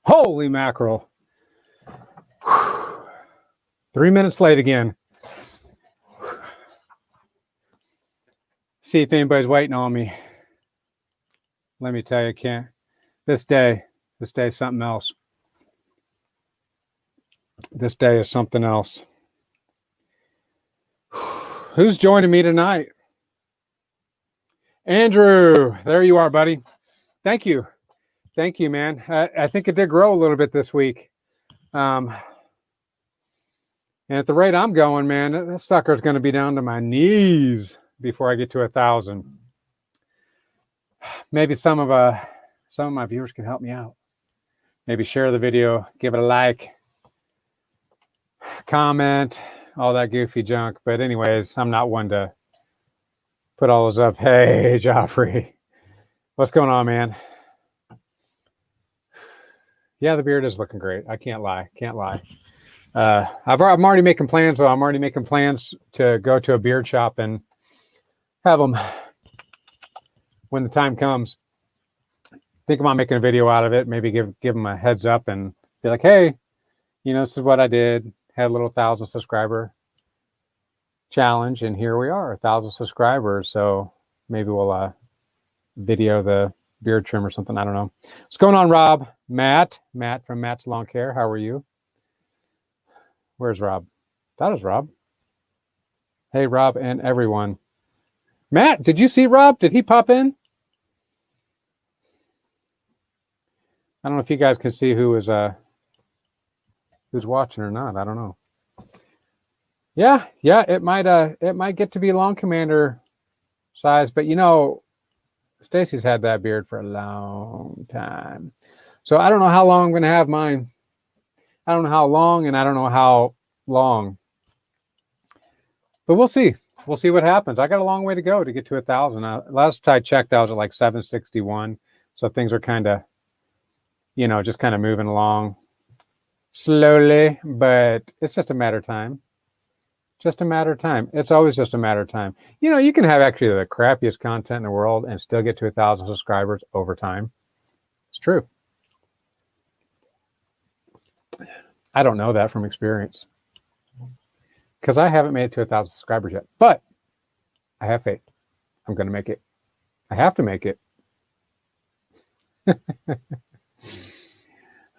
Holy mackerel. 3 minutes late again. See if anybody's waiting on me. Let me tell you, can't. This day is something else. This day is something else. Who's joining me tonight? Andrew, there you are, buddy. Thank you. Thank you, man. I think it did grow a little bit this week. And at the rate I'm going, man, this sucker's going to be down to my knees before I get to 1,000. Maybe some of my viewers can help me out. Maybe share the video, give it a like, comment, all that goofy junk. But anyways, I'm not one to put all those up. Hey, Joffrey, what's going on, man? Yeah, the beard is looking great. I can't lie. I'm already making plans, though. I'm already making plans to go to a beard shop and have them when the time comes. Think about making a video out of it. Maybe give them a heads up and be like, hey, this is what I did. Had a little 1,000 subscriber challenge, and here we are, 1,000 subscribers. So maybe we'll video the beard trim or something. I don't know. What's going on, Rob? Matt from Matt's Lawn Care. How are you? Where's Rob? That is Rob. Hey, Rob and everyone. Matt, did you see Rob? Did he pop in? I don't know if you guys can see who's watching or not. I don't know. Yeah, it might get to be Lawn Commander size, but Stacy's had that beard for a long time. So I don't know how long I'm going to have mine. I don't know how long, and I don't know how long. But we'll see. We'll see what happens. I got a long way to go to get to 1,000. Last I checked, I was at like 761. So things are kind of, just kind of moving along slowly, but it's just a matter of time. Just a matter of time. It's always just a matter of time. You can have actually the crappiest content in the world and still get to 1,000 subscribers over time. It's true. I don't know that from experience because I haven't made it to 1,000 subscribers yet, but I have faith. I'm going to make it. I have to make it.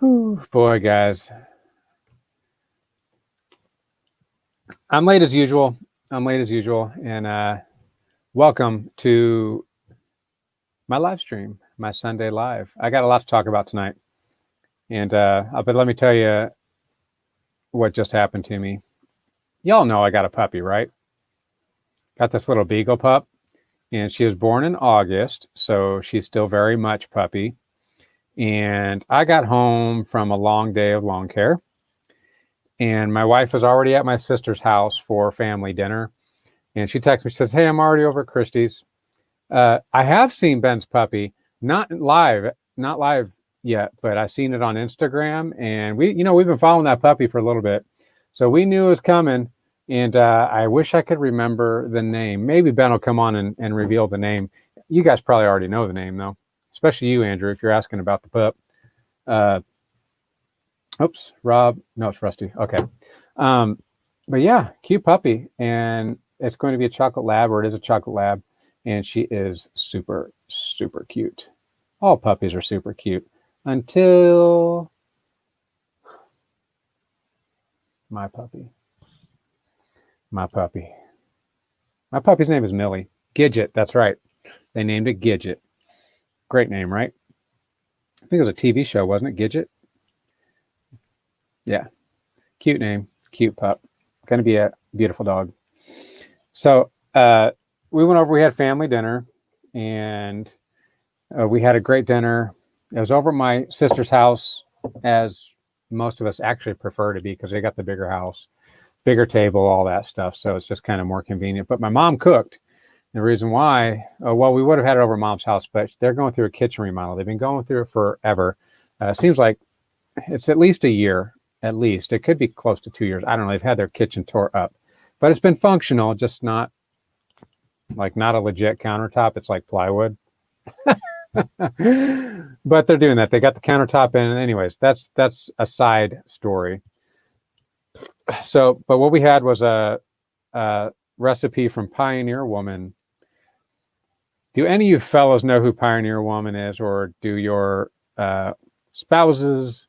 Ooh, boy, guys. I'm late as usual. And welcome to my live stream, my Sunday live. I got a lot to talk about tonight. And but let me tell you what just happened to me. Y'all know I got a puppy, right? Got this little beagle pup, and she was born in August, so she's still very much puppy. And I got home from a long day of lawn care, and my wife was already at my sister's house for family dinner. And she texts me, she says, hey, I'm already over at Christie's. I have seen Ben's puppy, not live yet, but I've seen it on Instagram, and we've been following that puppy for a little bit. So we knew it was coming, and I wish I could remember the name. Maybe Ben will come on and reveal the name. You guys probably already know the name, though, especially you, Andrew, if you're asking about the pup. Oops, Rob. No, it's Rusty. Okay. But yeah, cute puppy, and it's going to be a chocolate lab, or it is a chocolate lab, and she is super, super cute. All puppies are super cute until my puppy. My puppy's name is Millie. Gidget, that's right. They named it Gidget. Great name, right? I think it was a TV show, wasn't it? Gidget? Yeah. Cute name. Cute pup. Going to be a beautiful dog. So we went over, we had family dinner, and we had a great dinner. It was over at my sister's house, as most of us actually prefer to be, because they got the bigger house, bigger table, all that stuff. So it's just kind of more convenient. But my mom cooked. The reason why, well, we would have had it over at Mom's house, but they're going through a kitchen remodel. They've been going through it forever. Seems like it's at least a year, at least. It could be close to 2 years. I don't know. They've had their kitchen tore up, but it's been functional, just not a legit countertop. It's like plywood. But they're doing that. They got the countertop in. Anyways, that's a side story. So, but what we had was a recipe from Pioneer Woman. Do any of you fellows know who Pioneer Woman is, or do your spouses,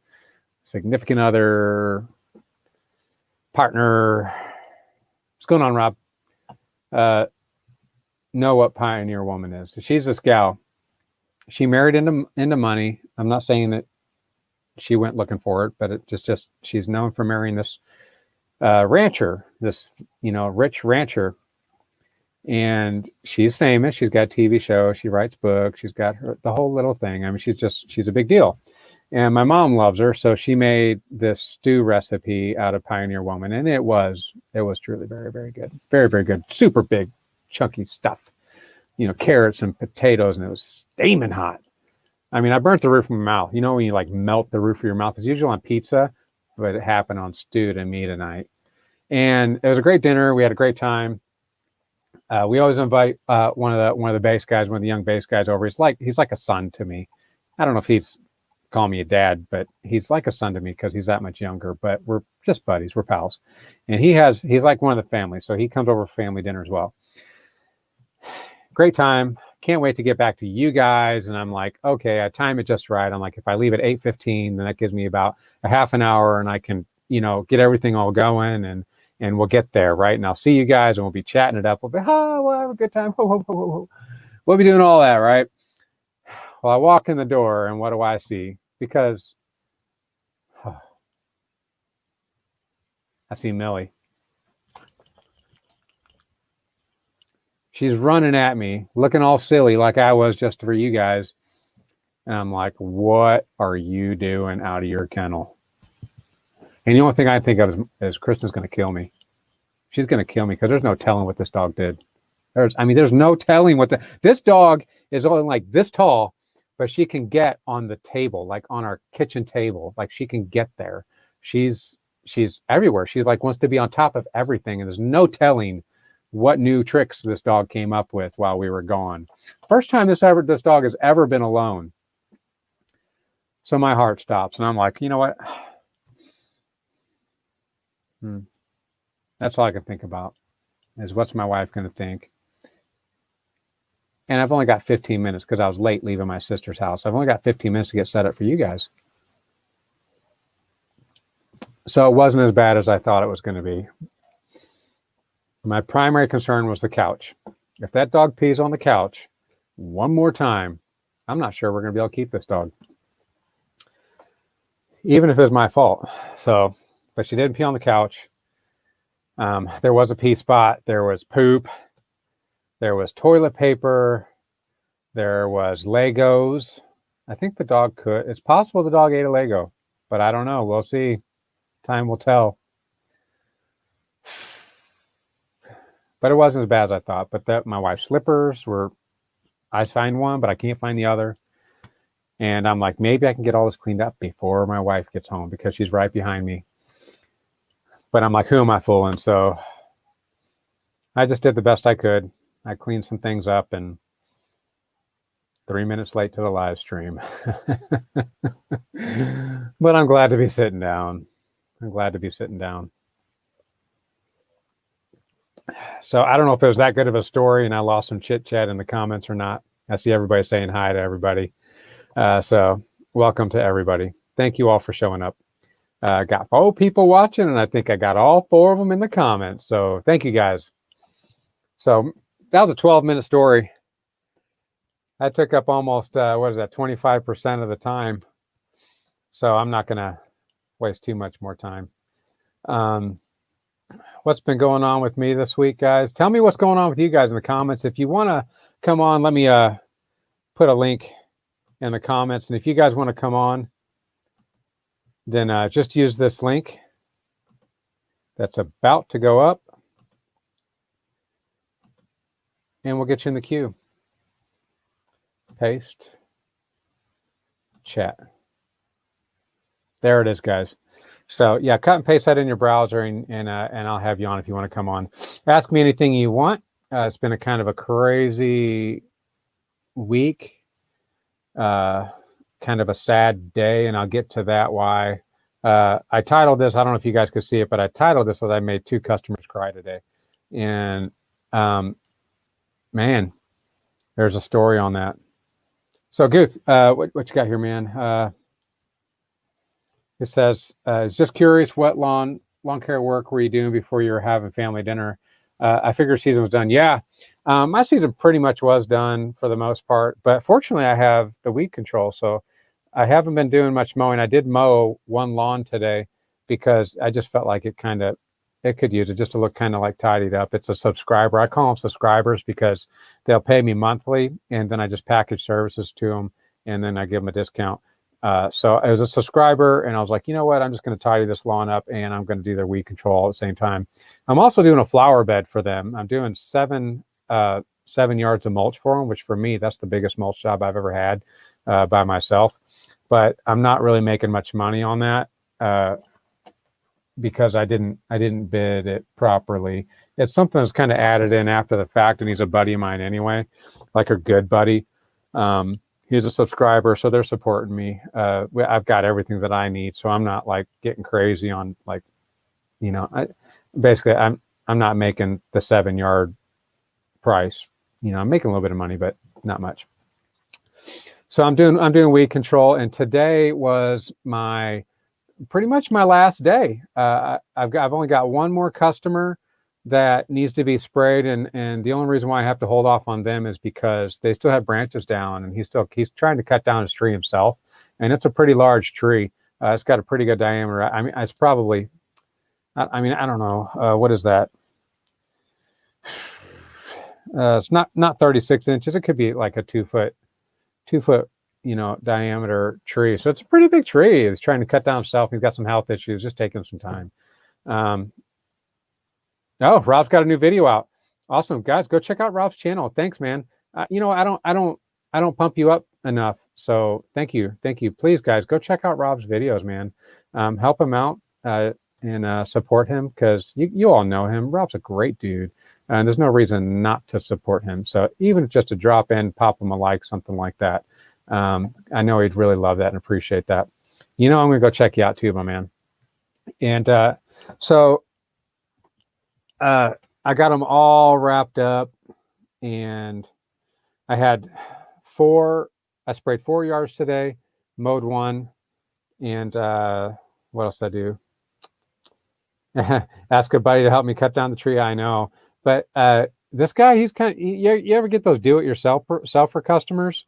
significant other, partner, what's going on, Rob? Know what Pioneer Woman is? So she's this gal. She married into money. I'm not saying that she went looking for it, but it just she's known for marrying this rancher, this rich rancher, and she's famous. She's got a TV show. She writes books. She's got the whole little thing. I mean, she's a big deal. And my mom loves her, so she made this stew recipe out of Pioneer Woman, and it was truly very, very good, very, very good, super big, chunky stuff, carrots and potatoes, and it was steaming hot. I mean, I burnt the roof of my mouth. You know when you like melt the roof of your mouth? It's usually on pizza, but it happened on stew to me tonight, and it was a great dinner. We had a great time. We always invite one of the bass guys, one of the young bass guys over. He's like a son to me. I don't know if he's call me a dad, but he's like a son to me because he's that much younger, but we're just buddies, we're pals. And he's like one of the family, so he comes over for family dinner as well. Great time. Can't wait to get back to you guys. And I'm like, okay, I time it just right. I'm like, if I leave at 8:15, then that gives me about a half an hour and I can, get everything all going and we'll get there, right? And I'll see you guys and we'll be chatting it up. We'll have a good time. We'll be doing all that, right? Well, I walk in the door, and what do I see? Because I see Millie. She's running at me, looking all silly like I was just for you guys. And I'm like, what are you doing out of your kennel? And the only thing I think of is Kristen's going to kill me. She's going to kill me because there's no telling what this dog did. There's no telling what this dog is only like this tall, but she can get on the table, like on our kitchen table. Like she can get there. She's everywhere. She like wants to be on top of everything. And there's no telling what new tricks this dog came up with while we were gone. First time this dog has ever been alone. So my heart stops and I'm like, you know what? That's all I can think about is what's my wife going to think? And I've only got 15 minutes because I was late leaving my sister's house. I've only got 15 minutes to get set up for you guys. So it wasn't as bad as I thought it was going to be. My primary concern was the couch. If that dog pees on the couch one more time, I'm not sure we're going to be able to keep this dog. Even if it's my fault. So, but she didn't pee on the couch. There was a pee spot. There was poop. There was toilet paper. There was Legos. I think the dog could. It's possible the dog ate a Lego, but I don't know. We'll see. Time will tell. But it wasn't as bad as I thought. But my wife's slippers were, I find one, but I can't find the other. And I'm like, maybe I can get all this cleaned up before my wife gets home because she's right behind me. But I'm like, who am I fooling? So I just did the best I could. I cleaned some things up and 3 minutes late to the live stream. But I'm glad to be sitting down. So I don't know if it was that good of a story and I lost some chit chat in the comments or not. I see everybody saying hi to everybody. So welcome to everybody. Thank you all for showing up. Got 4 people watching and I think I got all 4 of them in the comments. So thank you guys. So that was a 12-minute story. That took up almost, 25% of the time. So I'm not going to waste too much more time. What's been going on with me this week, guys? Tell me what's going on with you guys in the comments. If you want to come on, let me put a link in the comments. And if you guys want to come on, then just use this link that's about to go up. And we'll get you in the queue. Paste. Chat. There it is, guys. So yeah, cut and paste that in your browser and I'll have you on if you want to come on. Ask me anything you want. It's been a kind of a crazy week. kind of a sad day, and I'll get to that why. I titled this, I don't know if you guys could see it, but I titled this that I made 2 customers cry today. And man, there's a story on that. So Guth, what you got here, man? It says, it's just curious, what lawn care work were you doing before you were having family dinner? I figured season was done. Yeah, my season pretty much was done for the most part, but fortunately I have the weed control, so I haven't been doing much mowing. I did mow 1 lawn today because I just felt like it could use it just to look kind of like tidied up. It's a subscriber. I call them subscribers because they'll pay me monthly, and then I just package services to them, and then I give them a discount. So it was a subscriber, and I was like, you know what? I'm just going to tidy this lawn up, and I'm going to do their weed control at the same time. I'm also doing a flower bed for them. I'm doing 7 yards of mulch for them, which for me, that's the biggest mulch job I've ever had by myself. But I'm not really making much money on that because I didn't bid it properly. It's something that's kind of added in after the fact, and he's a buddy of mine anyway, like a good buddy. He's a subscriber, so they're supporting me. I've got everything that I need, so I'm not like getting crazy on like, you know, I'm not making the 7 yard price. You know, I'm making a little bit of money, but not much. So I'm doing weed control, and today was pretty much my last day. I've only got 1 more customer that needs to be sprayed, and the only reason why I have to hold off on them is because they still have branches down, and he's trying to cut down his tree himself, and it's a pretty large tree. It's got a pretty good diameter. I mean, it's probably, I don't know, what is that? It's not 36 inches. It could be like a 2 foot, you know, diameter tree. So it's a pretty big tree. He's trying to cut down himself. He's got some health issues, just taking some time. Oh, Rob's got a new video out. Awesome, guys, go check out Rob's channel. Thanks, man. You know, I don't pump you up enough. So thank you. Please, guys, go check out Rob's videos, man. Help him out and support him, because you all know him. Rob's a great dude, and there's no reason not to support him. So even just to drop in, pop him a like, something like that. I know he'd really love that and appreciate that. You know, I'm gonna go check you out too, my man. And so I got them all wrapped up, and I had I sprayed 4 yards today, mowed 1, and what else did I do? Ask a buddy to help me cut down the tree. I know, but this guy, he's you ever get those do-it-yourself-er customers,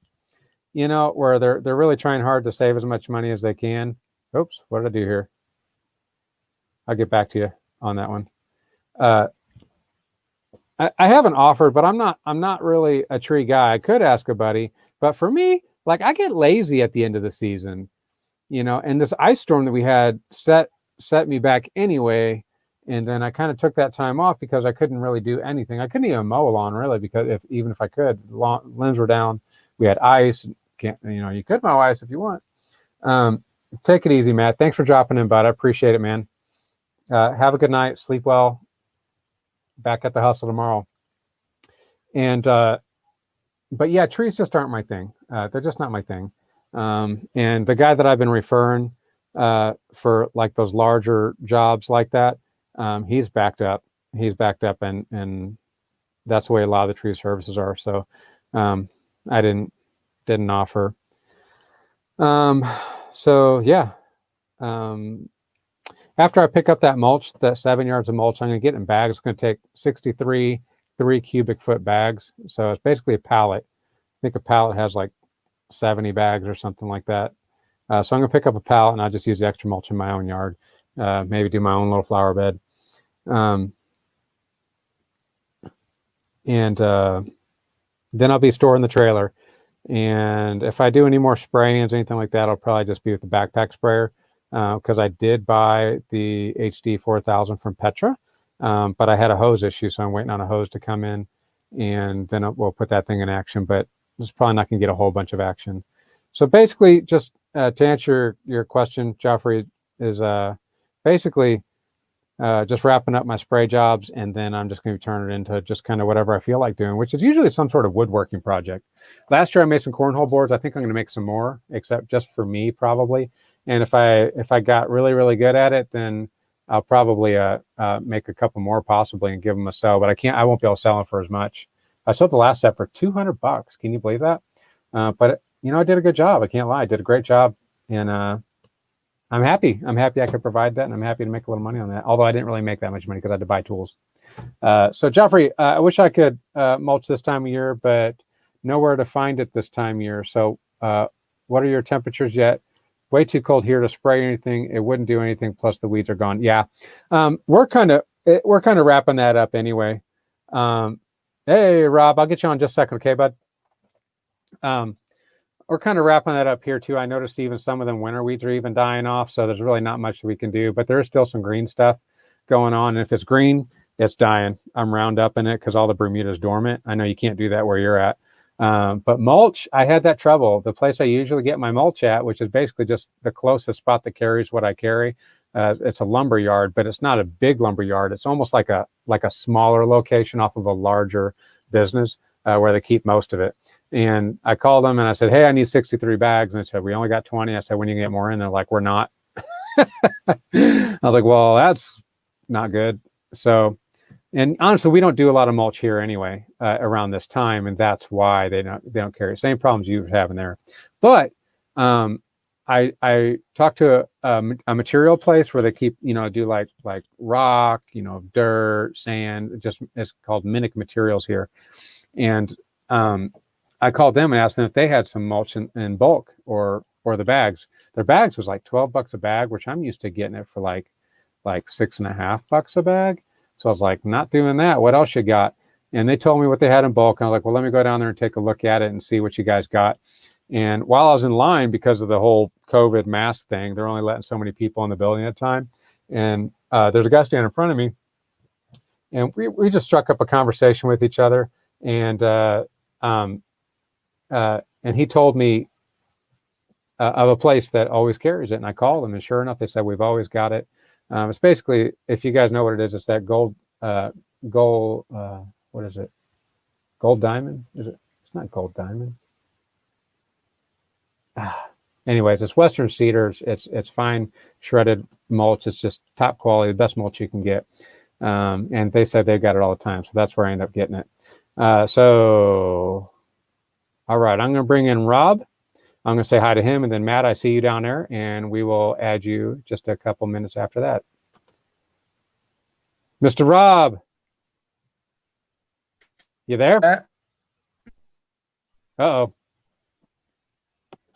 you know, where they're really trying hard to save as much money as they can. Oops, what did I do here? I'll get back to you on that one. I haven't offered, but I'm not really a tree guy. I could ask a buddy, but for me, like, I get lazy at the end of the season, you know, and this ice storm that we had set me back anyway. And then I kind of took that time off because I couldn't really do anything. I couldn't even mow a lawn, really, because even if I could, limbs were down. We had ice. You could mow ice if you want. Take it easy, Matt. Thanks for dropping in, bud. I appreciate it, man. Have a good night. Sleep well. Back at the hustle tomorrow. And but yeah, trees just aren't my thing. They're just not my thing. And the guy that I've been referring for like those larger jobs like that, he's backed up. And that's the way a lot of the tree services are. So I didn't offer. So yeah. After I pick up that mulch, that 7 yards of mulch, I'm going to get in bags. It's going to take 63 3 cubic foot bags. So it's basically a pallet. I think a pallet has like 70 bags or something like that. So I'm going to pick up a pallet, and I'll just use the extra mulch in my own yard. Maybe do my own little flower bed. And then I'll be storing the trailer. And if I do any more sprayings or anything like that, I'll probably just be with the backpack sprayer. Because I did buy the HD 4000 from Petra, but I had a hose issue, so I'm waiting on a hose to come in, and then we'll put that thing in action, but it's probably not going to get a whole bunch of action. So basically, just to answer your question, Joffrey, is basically just wrapping up my spray jobs, and then I'm just going to turn it into just kind of whatever I feel like doing, which is usually some sort of woodworking project. Last year I made some cornhole boards. I think I'm going to make some more, except just for me probably. And if I got really, really good at it, then I'll probably make a couple more possibly and give them a sell. But I won't be able to sell them for as much. I sold the last set for $200. Can you believe that? But I did a good job. I can't lie. I did a great job, and I'm happy. I'm happy I could provide that, and I'm happy to make a little money on that. Although I didn't really make that much money because I had to buy tools. So Joffrey, I wish I could mulch this time of year, but nowhere to find it this time of year. So what are your temperatures yet? Way too cold here to spray anything. It wouldn't do anything. Plus the weeds are gone. Yeah, we're kind of wrapping that up anyway. Hey Rob, I'll get you on in just a second, okay, bud? We're kind of wrapping that up here too. I noticed even some of them winter weeds are even dying off, so there's really not much that we can do. But there is still some green stuff going on, and if it's green, it's dying. I'm Roundupping it because all the Bermuda is dormant. I know you can't do that where you're at. But mulch, I had that trouble. The place I usually get my mulch at, which is basically just the closest spot that carries what I carry, it's a lumber yard, but it's not a big lumber yard. It's almost like a smaller location off of a larger business where they keep most of it. And I called them and I said, hey, I need 63 bags. And they said, we only got 20. I said, when you get more in? They're like, we're not. I was like, well, that's not good. So, and honestly, we don't do a lot of mulch here anyway around this time, and that's why they don't carry same problems you have in there. But I talked to a material place where they keep do like rock, dirt, sand. Just it's called Minick Materials here, and I called them and asked them if they had some mulch in bulk or the bags. Their bags was like $12 a bag, which I'm used to getting it for like $6.50 a bag. So I was like, not doing that. What else you got? And they told me what they had in bulk. And I was like, well, let me go down there and take a look at it and see what you guys got. And while I was in line, because of the whole COVID mask thing, they're only letting so many people in the building at a time. And there's a guy standing in front of me. And we just struck up a conversation with each other. And he told me of a place that always carries it. And I called them. And sure enough, they said, we've always got it. It's basically, if you guys know what it is, it's that gold, what is it? Gold diamond? Is it? It's not gold diamond. Anyways, it's Western Cedars. It's fine shredded mulch. It's just top quality, the best mulch you can get. And they said they've got it all the time. So that's where I end up getting it. So, all right, I'm going to bring in Rob. I'm going to say hi to him, and then Matt, I see you down there, and we will add you just a couple minutes after that. Mr. Rob, you there? Uh-oh.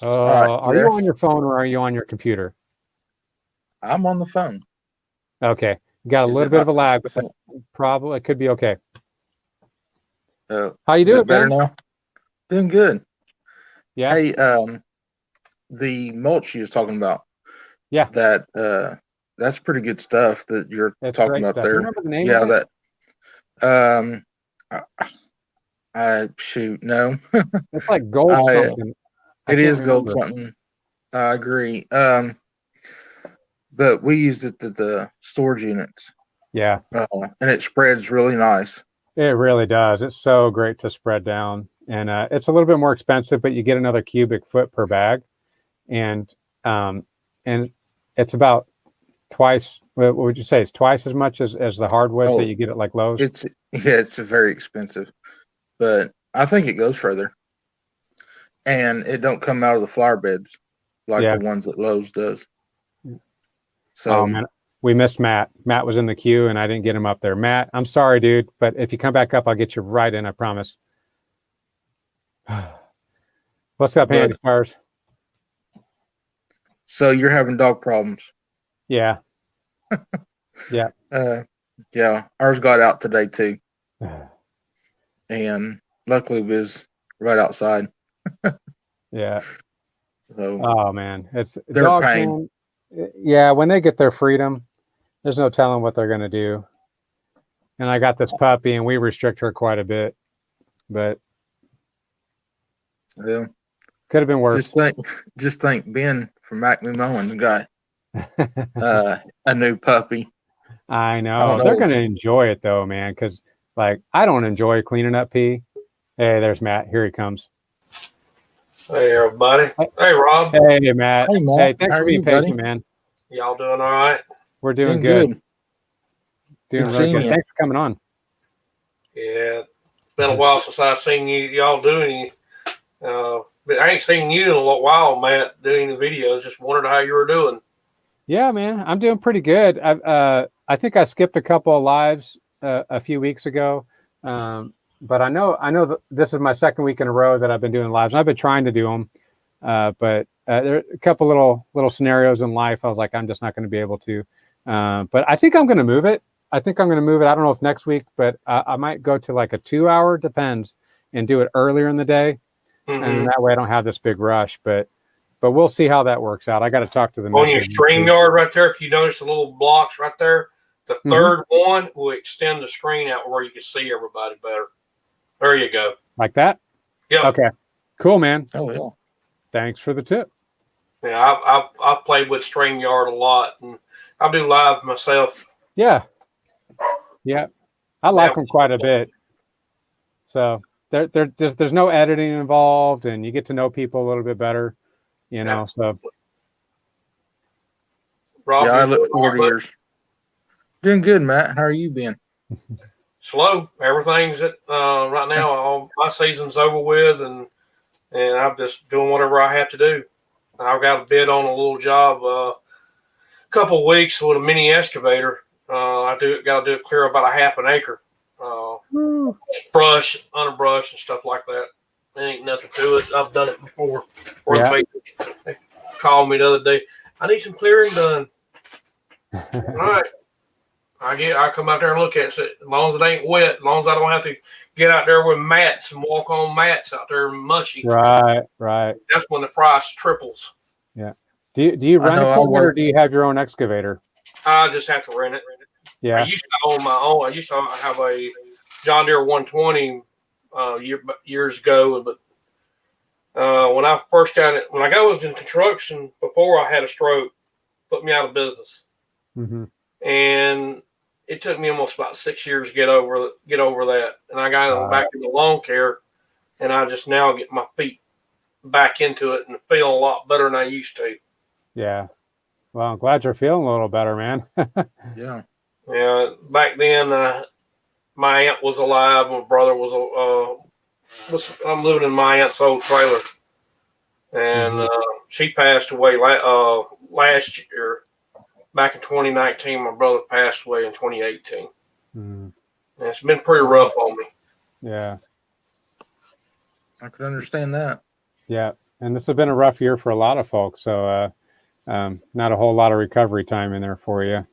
Right, are you on your phone or are you on your computer? I'm on the phone. Okay. Got a little bit of a lag, but probably it could be okay. How you doing, better man? now? Doing good. Yeah. Hey, the mulch you was talking about. Yeah. That's pretty good stuff that you're talking about there. You remember the name of it? I shoot, no. It's like gold something. It is gold something. I agree. But we used it at the storage units. Yeah. And it spreads really nice. It really does. It's so great to spread down. And it's a little bit more expensive, but you get another cubic foot per bag. And it's about twice, what would you say? It's twice as much as the hardwood that you get at like Lowe's? It's very expensive. But I think it goes further. And it don't come out of the flower beds like the ones that Lowe's does. So man, we missed Matt. Matt was in the queue and I didn't get him up there. Matt, I'm sorry, dude, but if you come back up, I'll get you right in, I promise. What's up, Handy Spars? So you're having dog problems? Yeah. Yeah. Yeah. Ours got out today too. And luckily it was right outside. Yeah. So oh man, it's their pain. Yeah, when they get their freedom, there's no telling what they're gonna do. And I got this puppy and we restrict her quite a bit. But yeah. Could have been worse. Just think Ben from Acme Mowing got a new puppy. I I know. don't They're know. going to enjoy it though, man, because like I don't enjoy cleaning up pee. Hey, there's Matt. Here he comes. Hey, everybody. Hey, Hey, Rob. hey, Matt. Hey, Matt. Hey, thanks How for are being you, buddy? patient, man. Y'all doing all right? We're doing Doing good. good. Doing Good really seeing good. you. Thanks for coming on. Yeah. It's been a while since I've seen y'all do any. But I ain't seen you in a little while, Matt, doing the videos. Just wondered how you were doing. Yeah, man, I'm doing pretty good. I think I skipped a couple of lives a few weeks ago, but I know that this is my second week in a row that I've been doing lives. And I've been trying to do them, but there are a couple little scenarios in life. I was like, I'm just not going to be able to. But I think I'm going to move it. I don't know if next week, but I might go to like a 2 hour, depends, and do it earlier in the day, and that way I don't have this big rush. But we'll see how that works out. I got to talk to the On your missus. StreamYard right there, if you notice the little blocks right there, the third one will extend the screen out where you can see everybody better. There you go. Like that? Yeah. Okay. Cool, man. Oh, yeah. Thanks for the tip. Yeah, I've played with StreamYard a lot, and I do live myself. Yeah. Yeah. I like them quite a bit. So there's no editing involved, and you get to know people a little bit better, you know. So Rob, Yeah, I look forward to yours. Doing good, Matt. How are you been? slow. Everything's at right now. All my season's over with, and I'm just doing whatever I have to do. I've got a bid on a little job, a couple of weeks with a mini excavator. Got to do it clear about a half an acre. Brush, underbrush, and stuff like that. There ain't nothing to it. I've done it before. Yeah. They called me the other day. I need some clearing done. All right. I come out there and look at it. As long as it ain't wet, as long as I don't have to get out there with mats and walk on mats out there mushy. Right. That's when the price triples. Yeah. Do you rent equipment or do you have your own excavator? I just have to rent it. Yeah. I used to own my own. I used to have a John Deere 120 years ago, but when I first got it, when I was in construction before I had a stroke, put me out of business, and it took me almost about 6 years to get over that. And I got back into lawn care, and I just now get my feet back into it and feel a lot better than I used to. Yeah. Well, I'm glad you're feeling a little better, man. Yeah. Yeah. Back then, my aunt was alive. My brother was I'm living in my aunt's old trailer, and she passed away last year. Back in 2019, my brother passed away in 2018. And it's been pretty rough on me. Yeah. I could understand that. Yeah. And this has been a rough year for a lot of folks. So not a whole lot of recovery time in there for you.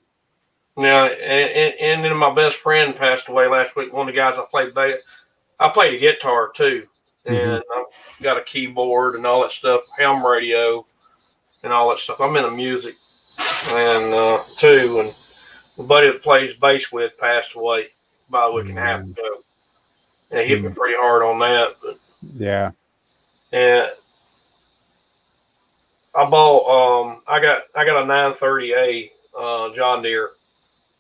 Yeah. And then my best friend passed away last week. One of the guys I played the guitar too. And I've got a keyboard and all that stuff, ham radio and all that stuff. I'm into music. And too, and the buddy that plays bass with passed away about a week and a half ago. And it hit me pretty hard on that. But yeah. And I bought I got a 930A John Deere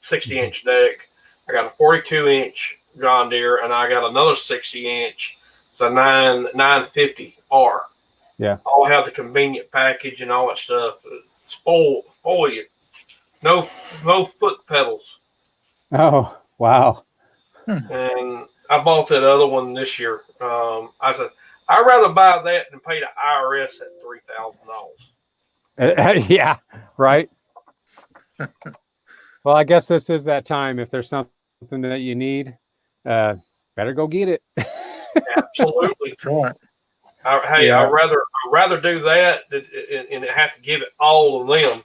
60-inch deck. I got a 42-inch John Deere, and I got another 60-inch. It's a 950R. Yeah. All have the convenient package and all that stuff. Spoil you. No foot pedals. Oh, wow. And I bought that other one this year. I said, I'd rather buy that than pay the IRS at $3,000. Yeah, right. Well, I guess this is that time. If there's something that you need, better go get it. Absolutely. Right. I'd rather do that and have to give it all to them,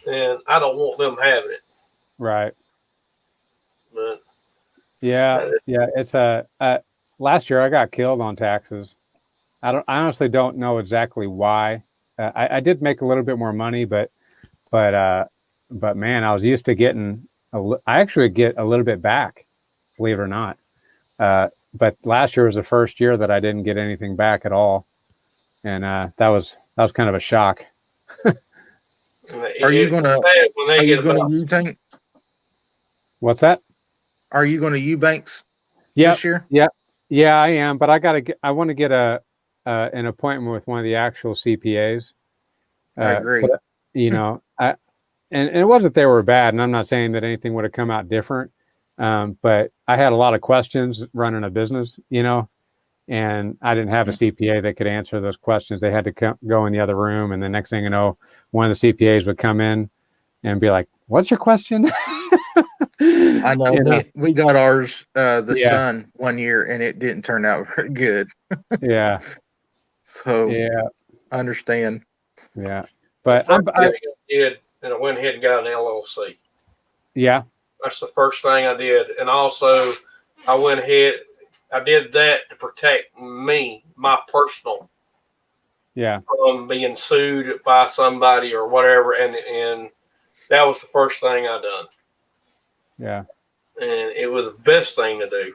and I don't want them having it. Right. But yeah. It's last year I got killed on taxes. I honestly don't know exactly why. I did make a little bit more money, but man, I was used to getting. I actually get a little bit back, believe it or not. But last year was the first year that I didn't get anything back at all, and that was kind of a shock. Are you gonna U-tank? What's that? Are you going to Eubanks Yeah, this year? yeah, I am. But I want to get an appointment with one of the actual CPAs. I agree. You know, and it wasn't they were bad, and I'm not saying that anything would have come out different. But I had a lot of questions running a business, you know, and I didn't have a CPA that could answer those questions. They had to go in the other room, and the next thing you know, one of the CPAs would come in and be like, "What's your question?" I know, You know? we got ours, the Yeah. Sun, one year, and it didn't turn out very good. Yeah, So yeah, I understand. yeah. But First thing I did, and I went ahead and got an LLC. yeah, That's the first thing I did, and also I went ahead. I did that to protect me, my personal, yeah, from being sued by somebody or whatever, and that was the first thing I done, yeah, and it was the best thing to do.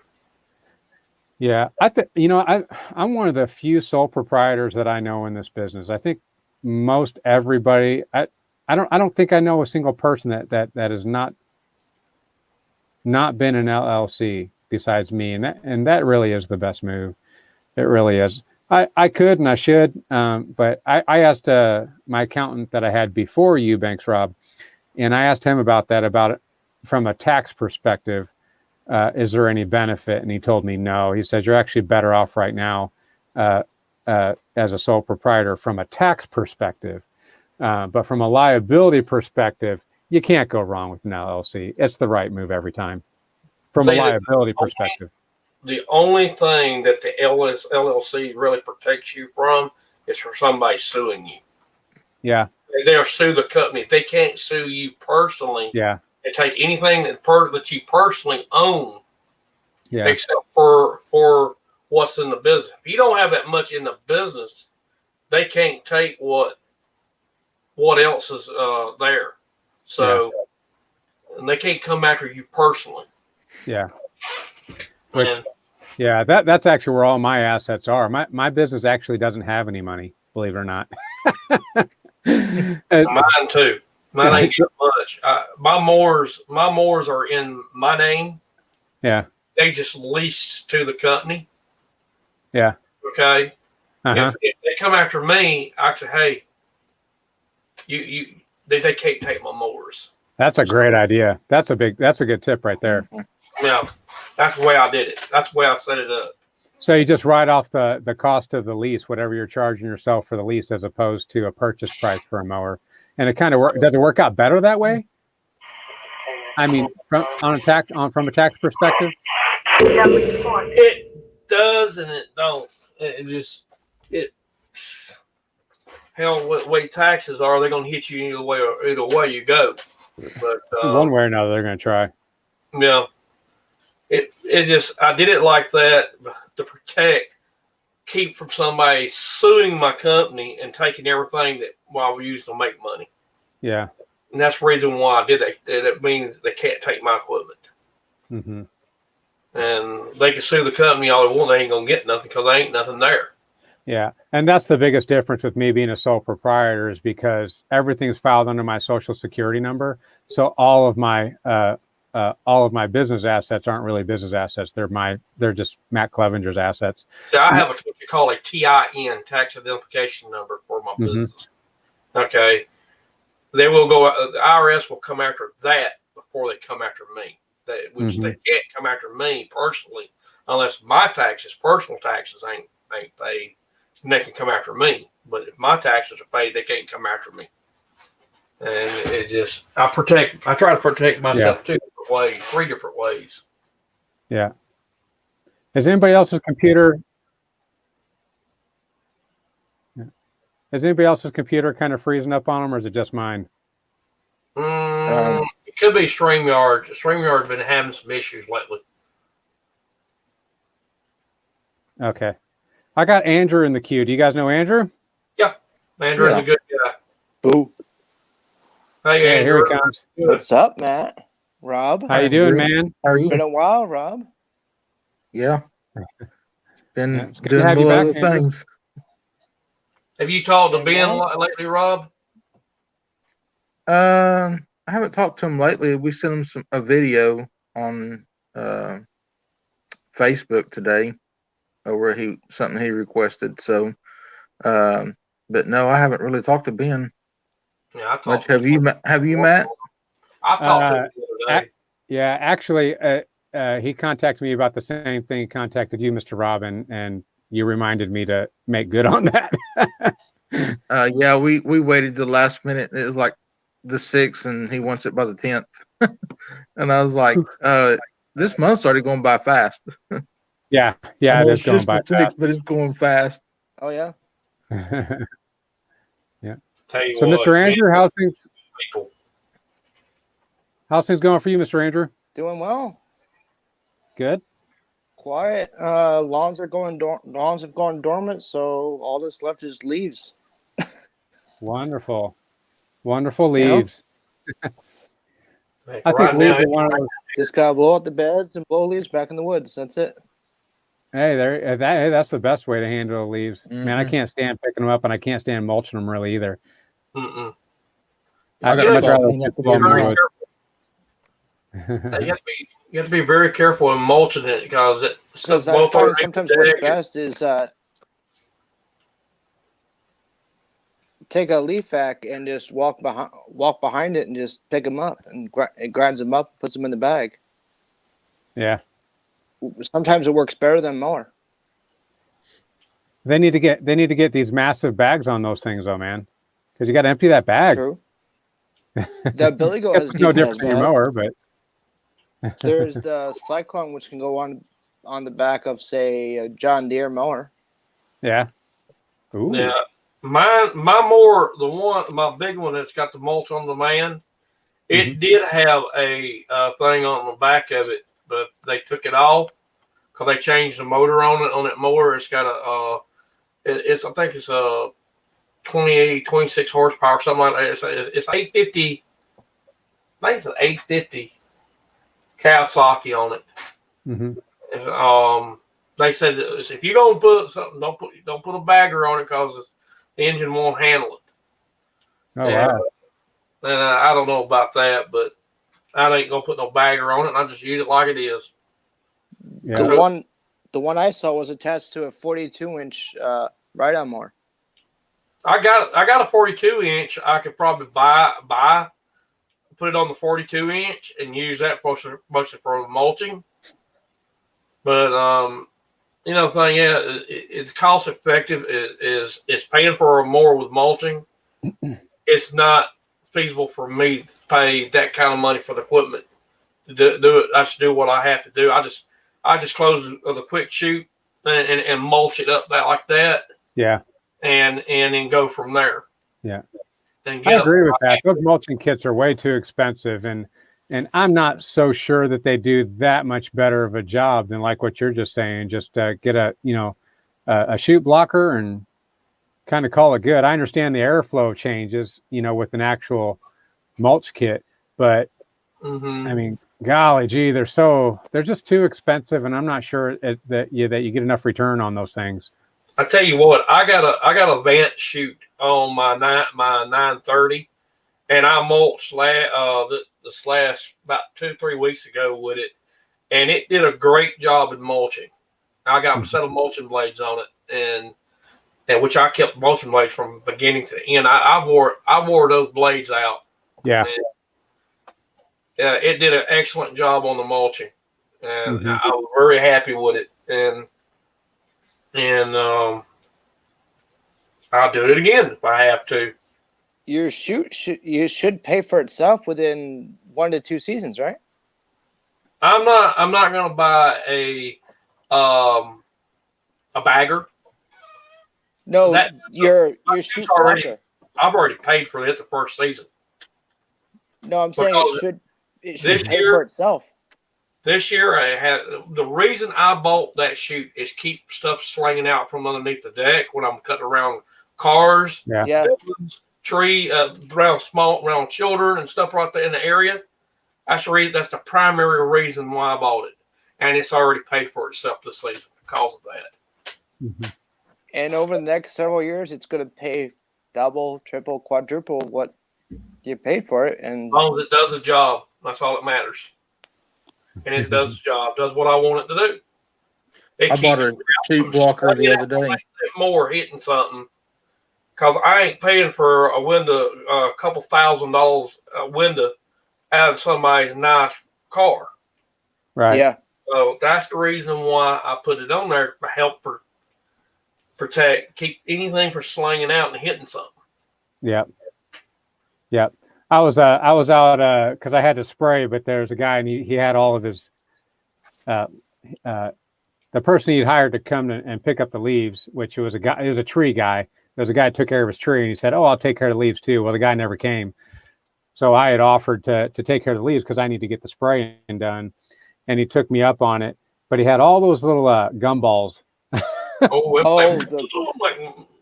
yeah. I think I'm one of the few sole proprietors that I know in this business. I think most everybody. I don't think I know a single person that has not been an LLC besides me, and that really is the best move. It really is. I could and I should, but I asked my accountant that I had before Eubanks, Rob, and I asked him about it from a tax perspective. Is there any benefit? And he told me no. He said you're actually better off right now as a sole proprietor from a tax perspective, but from a liability perspective, you can't go wrong with an LLC. It's the right move every time from a liability perspective. The only thing that the LLC really protects you from is for somebody suing you. Yeah. They'll sue the company. They can't sue you personally. Yeah. They take anything that you personally own, Yeah. except for what's in the business. If you don't have that much in the business, they can't take what else is there. So, and they can't come after you personally. Yeah. And yeah, that's actually where all my assets are. My business actually doesn't have any money, believe it or not. mine too. Mine ain't getting much. My mowers are in my name. Yeah. They just leased to the company. Yeah. Okay. Uh-huh. If they come after me, I say, hey, they can't take my mowers. That's a great idea. That's a good tip right there. Yeah, that's the way I did it. That's the way I set it up. So you just write off the cost of the lease, whatever you're charging yourself for the lease, as opposed to a purchase price for a mower. And it kind of does it work out better that way? I mean, from a tax perspective? It does and it don't. Hell, what way taxes are, they're going to hit you either way you go. But one way or another, they're going to try. Yeah, I did it like that to keep from somebody suing my company and taking everything that we used to make money. Yeah, and that's the reason why I did that. It means they can't take my equipment. Mm-hmm. And they can sue the company all they want. They ain't gonna get nothing because there ain't nothing there. Yeah, and that's the biggest difference with me being a sole proprietor is because everything's filed under my Social Security number. So all of my business assets aren't really business assets. They're just Matt Clevenger's assets. So I have what you call a TIN, tax identification number, for my business. Okay, they will go. The IRS will come after that before they come after me. They can't come after me personally unless my personal taxes ain't paid. And they can come after me. But if my taxes are paid, they can't come after me. And I try to protect myself 3 different ways. Yeah. Is anybody else's computer kind of freezing up on them, or is it just mine? It could be StreamYard. StreamYard's been having some issues lately. Okay. I got Andrew in the queue. Do you guys know Andrew? Yeah. Andrew's a good guy. Ooh. Hey, Andrew. Here he comes. What's up, Matt? Rob? How you doing, man? How are you? Been a while, Rob. Yeah. Been it's good doing to have you little back, things. Have you talked to Ben lately, Rob? I haven't talked to him lately. We sent him a video on Facebook today, where something he requested. So, but no, I haven't really talked to Ben Yeah, I much. talked. Have you, Matt? I talked to him the other day. Yeah, actually, he contacted me about the same thing. He contacted you, Mr. Robin, and you reminded me to make good on that. Yeah, we waited the last minute. It was like the 6th, and he wants it by the 10th. And I was like, this month started going by fast. Yeah, I it know is it's going just by the 6th, but it's going fast. Oh yeah. Yeah. Tell you So, what, Mr. Andrew, man, how's things going for you, Mr. Andrew? Doing well. Good. Quiet. Lawns have gone dormant, so all that's left is leaves. Wonderful Yeah. leaves. Like, I think right leaves now, are one of those. Just gotta blow out the beds and blow leaves back in the woods. That's it. Hey, that's the best way to handle leaves. Man, I Mhm. can't stand picking them up, and I can't stand mulching them really either. mm-mm. I I'd gotta much start rather cleaning up pick them in the Very again. careful. You have to be very careful in mulching it because Because I find sometimes what's best is take a leaf vac and just walk behind it and just pick them up, and it grinds them up, puts them in the bag. Yeah, Sometimes it works better than mower. they need to get these massive bags on those things, though, man, because you got to empty that bag. True. The Billy Goat has It's no details different than your bag. mower, but There's the Cyclone, which can go on the back of, say, a John Deere mower. yeah. Ooh. Yeah, my mower, my big one that's got the mulch on the man, it did have a thing on the back of it, but they took it off because they changed the motor on that mower. It's got I think it's a 26 horsepower, something like that. It's 850. I think it's an 850 Kawasaki on it. Mm-hmm. They said if you're gonna put something, don't put a bagger on it because the engine won't handle it. Oh wow. And I don't know about that, but I ain't gonna put no bagger on it. And I just use it like it is. Yeah. The one I saw was attached to a 42-inch ride-on mower. I got a 42-inch. I could probably buy, put it on the 42-inch and use that mostly for mulching. But the thing is, it's cost effective. It's paying for more with mulching. It's not feasible for me to pay that kind of money for the equipment to do it. I just do what I have to do. I just close the quick shoot and mulch it up like that. Yeah. And then go from there. Yeah. And I agree with that. Those mulching kits are way too expensive, and I'm not so sure that they do that much better of a job than like what you're just saying. Just get a chute blocker and kind of call it good. I understand the airflow changes, with an actual mulch kit, but I mean, golly gee, they're just too expensive, and I'm not sure that you get enough return on those things. I tell you what, I got a Vance chute on my 930, and I mulched this last about 2-3 weeks ago with it, and it did a great job in mulching. I got a set of mulching blades on it, and which I kept mulching blades from beginning to end. I wore those blades out. Yeah. Yeah, it did an excellent job on the mulching, and I was very happy with it. And I'll do it again if I have to. Your chute should pay for itself within 1 to 2 seasons, right? I'm not going to buy a bagger. No, your chute blocker. I've already paid for it the first season. No, I'm saying it should pay for itself. This year, the reason I bought that chute is keep stuff slinging out from underneath the deck when I'm cutting around cars, tree, around children and stuff right there in the area. That's the primary reason why I bought it, and it's already paid for itself this season because of that. And over the next several years, it's going to pay double, triple, quadruple what You paid for it, and As long as it does the job, that's all that matters. And it does the job, does what I want it to do. It I bought a sheet blocker the other day. More hitting something, because I ain't paying for a window, a couple $1,000 a window out of somebody's nice car. Right. yeah, So that's the reason why I put it on there to help protect, keep anything from slinging out and hitting something. Yep. Yep. I was out because I had to spray, but there's a guy and he had all of his the person he'd hired to come and pick up the leaves, which was a guy. It was a tree guy. There was a guy who took care of his tree, and he said, "Oh, I'll take care of the leaves too." Well, the guy never came, so I had offered to take care of the leaves because I need to get the spraying done, and he took me up on it. But he had all those little gumballs.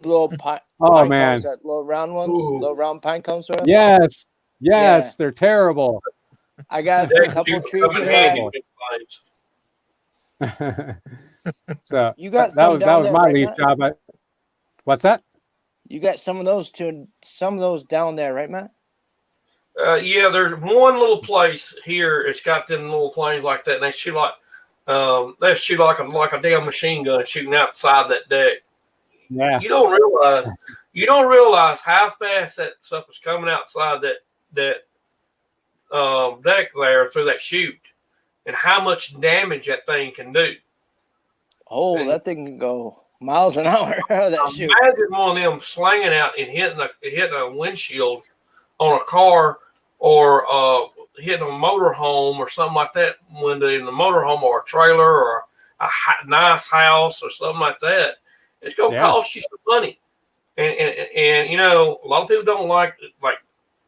little pine. Oh pine man! cones, that little round ones, little round pine cones. Sort of? Yes, Yeah. they're terrible. I got a couple of trees we had. So You got that some was down there, my right, leaf Matt? job. What's that? You got some of those down there, right, Matt? Yeah, there's one little place here. It's got them little things like that, and they shoot like a damn machine gun shooting outside that deck. Yeah. You don't realize how fast that stuff is coming outside that deck there through that chute, and how much damage that thing can do. Oh, that thing can go miles an hour. That shoot. Imagine one of them slinging out and hitting a windshield on a car, or hitting a motorhome or something like that, window in the motorhome, or a trailer, or a nice house or something like that. It's going to cost you some money. And you know, a lot of people don't like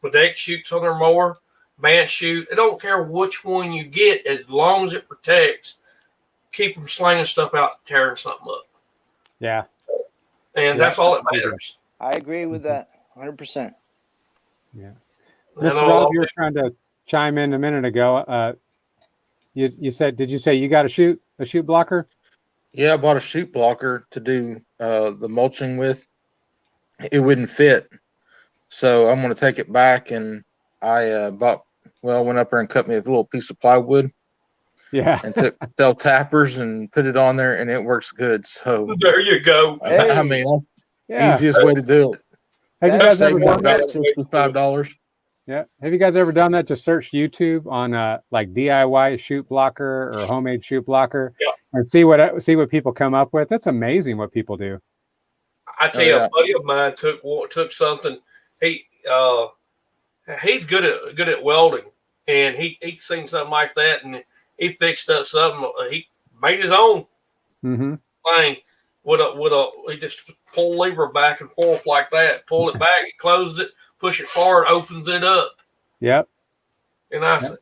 the deck shoots on their mower, band shoot. They don't care which one you get, as long as it protects. Keep them slinging stuff out, tearing something up. Yeah. And that's all that matters. I agree with that 100%. Yeah. Mr. Rob, you were trying to chime in a minute ago. You said, did you say you got a shoot blocker? Yeah, I bought a sheet blocker to do the mulching with. It wouldn't fit, so I'm going to take it back, and I went up there and cut me a little piece of plywood. Yeah. And took cell tappers and put it on there, and it works good. So there you go. Hey. I mean, easiest way to do it. Have you guys ever done about that? $65? Yeah. Have you guys ever done that? Just search YouTube on like DIY shoot blocker or homemade shoot blocker, and see what people come up with. That's amazing what people do. I tell you, a buddy of mine took something. He's good at welding, and he'd seen something like that, and he fixed up something. He made his own thing he just pull lever back and forth like that. Pull it back, it closes it, push it forward, opens it up. Yep. And I said,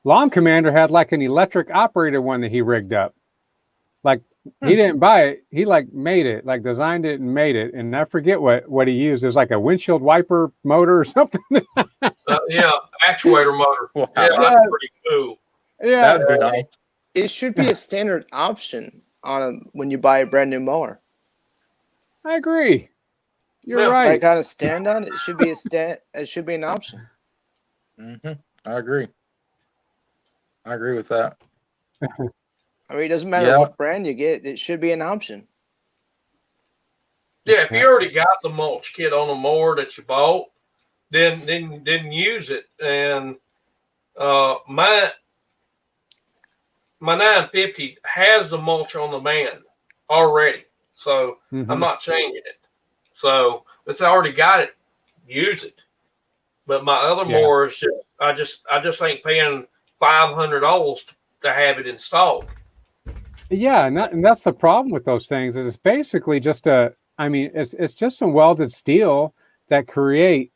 Lawn Commander had like an electric operated one that he rigged up. Like he didn't buy it, he like made it, like designed it and made it. And I forget what he used. It was like a windshield wiper motor or something. Actuator motor. Wow. Yeah, that's pretty cool. Yeah, that'd be nice. It should be a standard option when you buy a brand new mower. I agree. You're right. Like on a stand on it should be it should be an option. I agree. I agree with that. I mean, it doesn't matter what brand you get; it should be an option. Yeah, if you already got the mulch kit on the mower that you bought, then use it. And my 950 has the mulch on the band already, so I'm not changing it. So it's already got it. Use it. But my other mower is I just ain't paying $500 to have it installed. Yeah, and that's the problem with those things. Is it's basically just it's just some welded steel that create,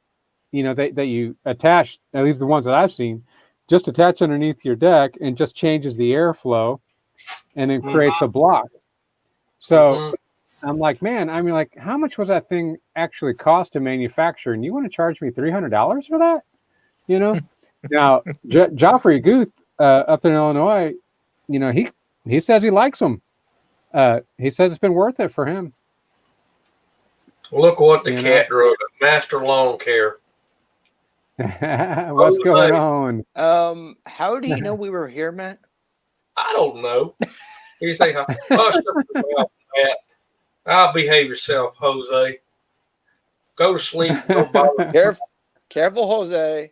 that you attach, at least the ones that I've seen, just attach underneath your deck and just changes the airflow and then creates a block. So I'm like, man, how much was that thing actually cost to manufacture? And you want to charge me $300 for that? Now, Joffrey Guth up in Illinois, he says he likes them. He says it's been worth it for him. Look what the cat wrote, Master Lawn Care. What's going on? How do you know we were here, Matt? I don't know. You say, hush up, Matt. I'll behave yourself, Jose. Go to sleep. Don't bother. Careful, Jose.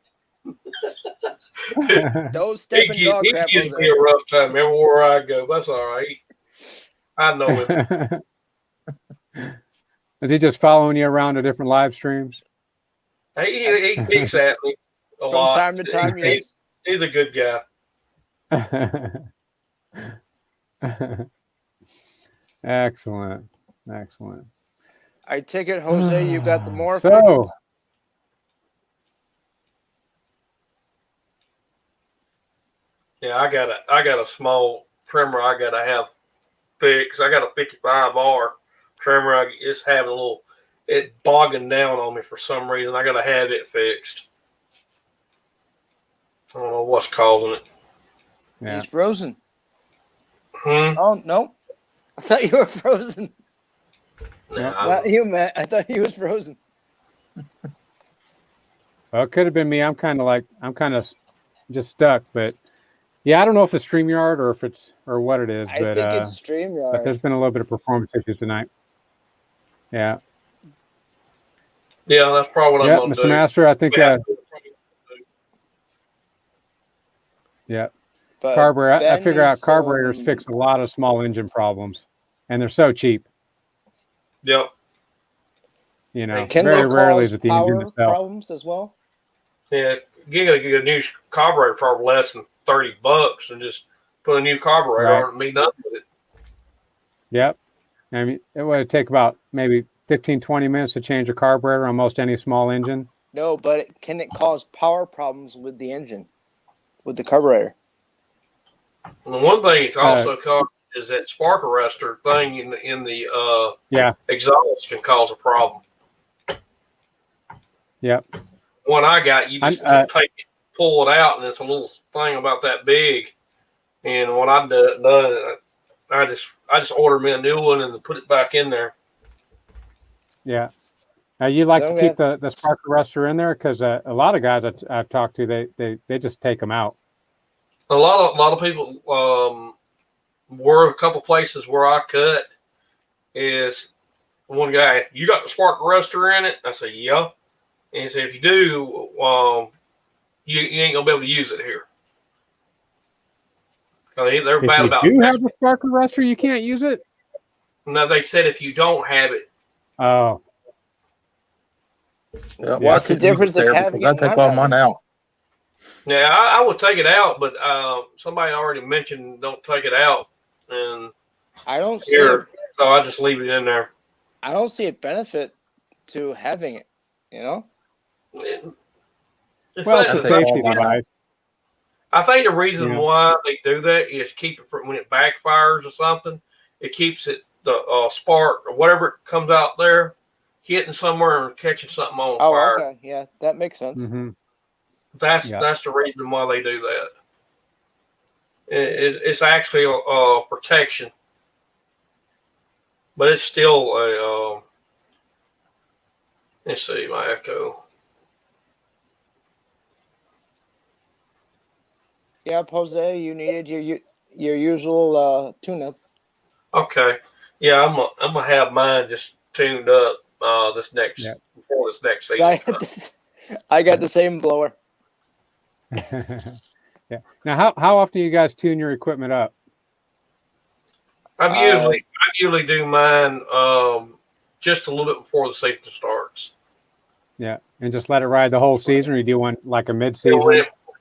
Don't step in dog crap, He gives Jose. me a rough time everywhere I go. That's all right. I know him. Is he just following you around to different live streams? He picks at me a From lot. time to time, yes. He's a good guy. Excellent. I take it, Jose, you got the more So, fixed? Yeah, I got a small trimmer I got to have fixed. I got a 55R trimmer. It's having a little, it bogging down on me for some reason. I got to have it fixed. I don't know what's causing it. yeah. He's frozen. Hmm? Oh, no. I thought you were frozen. Nah, Not you, Matt. I thought he was frozen. Well, it could have been me. I'm kind of just stuck, but yeah, I don't know if it's StreamYard or what it is, I but think it's StreamYard. but there's been a little bit of performance issues tonight. Yeah. yeah, that's probably what Yeah, I'm going to Mr. do. Master, I think yeah. But Carburetor. I Ben figure out needs carburetors some- fix a lot of small engine problems, and they're so cheap. Yep. You know, Can very they rarely cause is it the engine power itself. problems as well? Yeah, get a new carburetor for less than $30 and just put a new carburetor Right. on it and be done with it. Yep. I mean, it would take about maybe 15, 20 minutes to change a carburetor on most any small engine. No, but can it cause power problems with the engine, with the carburetor? And the one thing it also causes is that spark arrestor thing in the Yeah. exhaust can cause a problem. Yep. One I got, you just take it, pull it out, and it's a little thing about that big. And what I've done, I just ordered me a new one and put it back in there. Yeah. Now you like So to keep the spark arrestor in there because a lot of guys I've talked to, they just take them out. A lot of people were a couple places where I cut is one guy, you got the spark arrestor in it? I said, yeah. And he said, if you do, you ain't gonna be able to use it here. They're If bad you about do have a spark arrestor, you can't use it? No, they said if you don't have it. Oh. Yeah, What's the difference of having it I and take not all having mine out. Yeah, I would take it out, but somebody already mentioned don't take it out, and I don't see. here, so I just leave it in there. I don't see a benefit to having it. You know. Well, it's a safety device. I think the reason Yeah. why they do that is keep it from when it backfires or something. It keeps it the spark or whatever it comes out there hitting somewhere and catching something on Oh, fire. okay. Yeah, that makes sense. Mm-hmm. That's Yeah. the reason why they do that. It's actually a protection, but it's still a. Let's see my echo. Yeah, Jose, you needed your usual tune-up. Okay, yeah, I'm gonna have mine just tuned up before this next season. I got the same blower. Yeah. Now, how often do you guys tune your equipment up? I usually do mine just a little bit before the season starts. Yeah, and just let it ride the whole season, or you do one like a mid-season?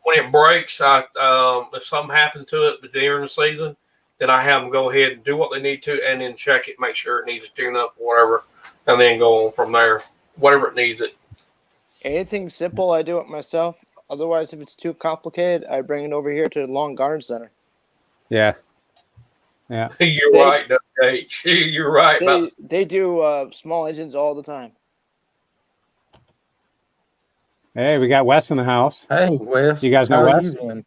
When it breaks, if something happened to it during the season, then I have them go ahead and do what they need to, and then check it, make sure it needs a tune up or whatever, and then go on from there, whatever it needs it. Anything simple, I do it myself. Otherwise, if it's too complicated, I bring it over here to the Lawn Garden Center. Yeah. Yeah. You're right, H. You're right. They do small engines all the time. Hey, we got Wes in the house. Hey, Wes. You guys know how are Wes? you doing?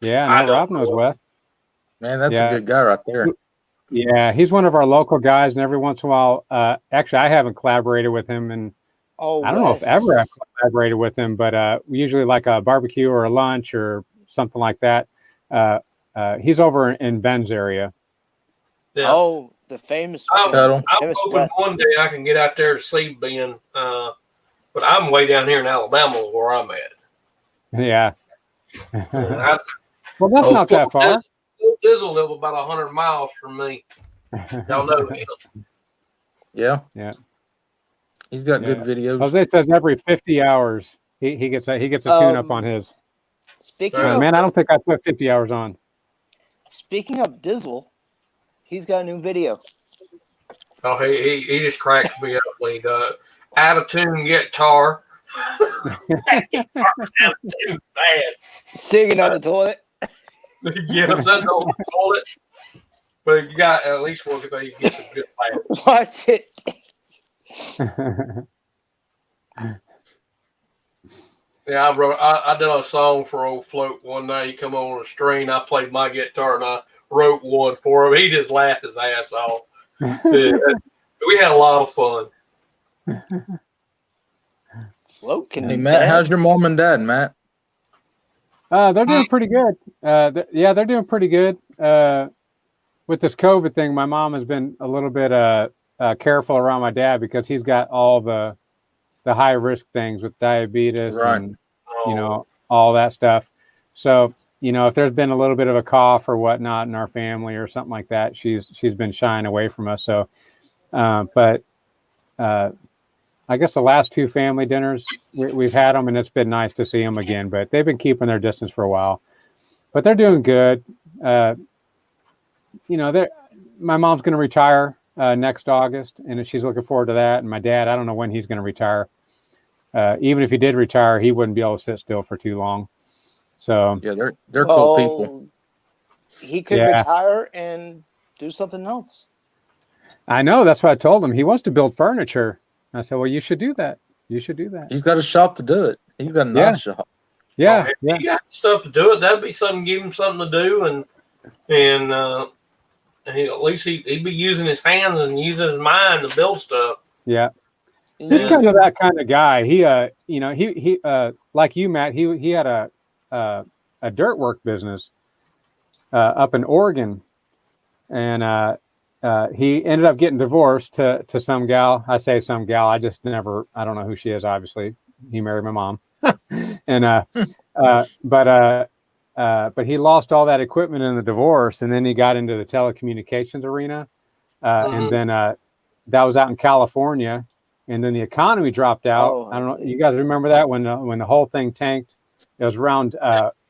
Yeah, I no, Rob know. knows Wes. Man, that's Yeah. a good guy right there. Yeah, he's one of our local guys, and every once in a while, actually, I haven't collaborated with him in Oh, I don't know if Wes. ever I've collaborated with him, but usually like a barbecue or a lunch or something like that. He's over in Ben's area. Yeah. Oh, the famous. I'm, Tuttle. I'm famous hoping Wes. one day I can get out there to see Ben. But I'm way down here in Alabama where I'm at. Yeah. And Well, that's not that far. Dizzle live about 100 miles from me. Y'all know him. Yeah. Yeah. He's got good Yeah. videos. Jose says every 50 hours he gets a tune up on his. Speaking Right. of Man, I don't think I put 50 hours on. speaking of Dizzle, he's got a new video. Oh, he just cracks me up when he does out of tune guitar. Out of tune bad. Singing on the toilet. Yes, I know the toilet. But you got at least one thing you get some good bad. Watch it. Yeah, I did a song for old Float one night. He come on the string. I played my guitar and I wrote one for him. He just laughed his ass off. Yeah, we had a lot of fun. Float can Hey, Matt, dance. how's your mom and dad, Matt? They're doing pretty good. They're doing pretty good. With this COVID thing, my mom has been a little bit careful around my dad because he's got all the high risk things with diabetes Right. and all that stuff. So if there's been a little bit of a cough or whatnot in our family or something like that, she's been shying away from us. So, but I guess the last two family dinners we've had them, and it's been nice to see them again. But they've been keeping their distance for a while. But they're doing good. My mom's going to retire next August, and she's looking forward to that. And my dad, I don't know when he's going to retire. Even if he did retire, he wouldn't be able to sit still for too long. So Yeah, they're cool people. Well, he could Yeah. retire and do something else. I know, that's what I told him. He wants to build furniture. I said, well, you should do that. You should do that. He's got a shop to do it. He's got a Yeah. nice shop. Yeah, If yeah, he got stuff to do it, that'd be something. Give him something to do, and at least he'd be using his hands and using his mind to build stuff. yeah. He's Yeah. kind of that kind of guy. He, he like you, Matt. He had a dirt work business up in Oregon, and he ended up getting divorced to some gal. I say some gal. I don't know who she is. Obviously, he married my mom, and but he lost all that equipment in the divorce, and then he got into the telecommunications arena, and then that was out in California, and then the economy dropped out. Oh. I don't know. You guys remember that when the whole thing tanked? It was around.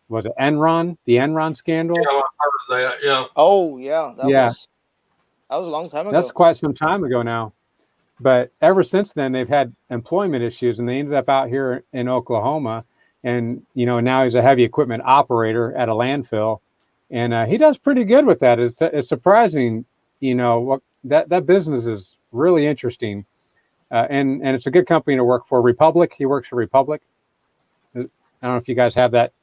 Was it Enron? The Enron scandal? I heard of that. Yeah. Oh yeah, that Yeah. was a long time ago. That's quite some time ago now. But ever since then, they've had employment issues, and they ended up out here in Oklahoma. And now he's a heavy equipment operator at a landfill, and he does pretty good with that. It's surprising, what that business is really interesting, and it's a good company to work for. Republic. He works for Republic. I don't know if you guys have that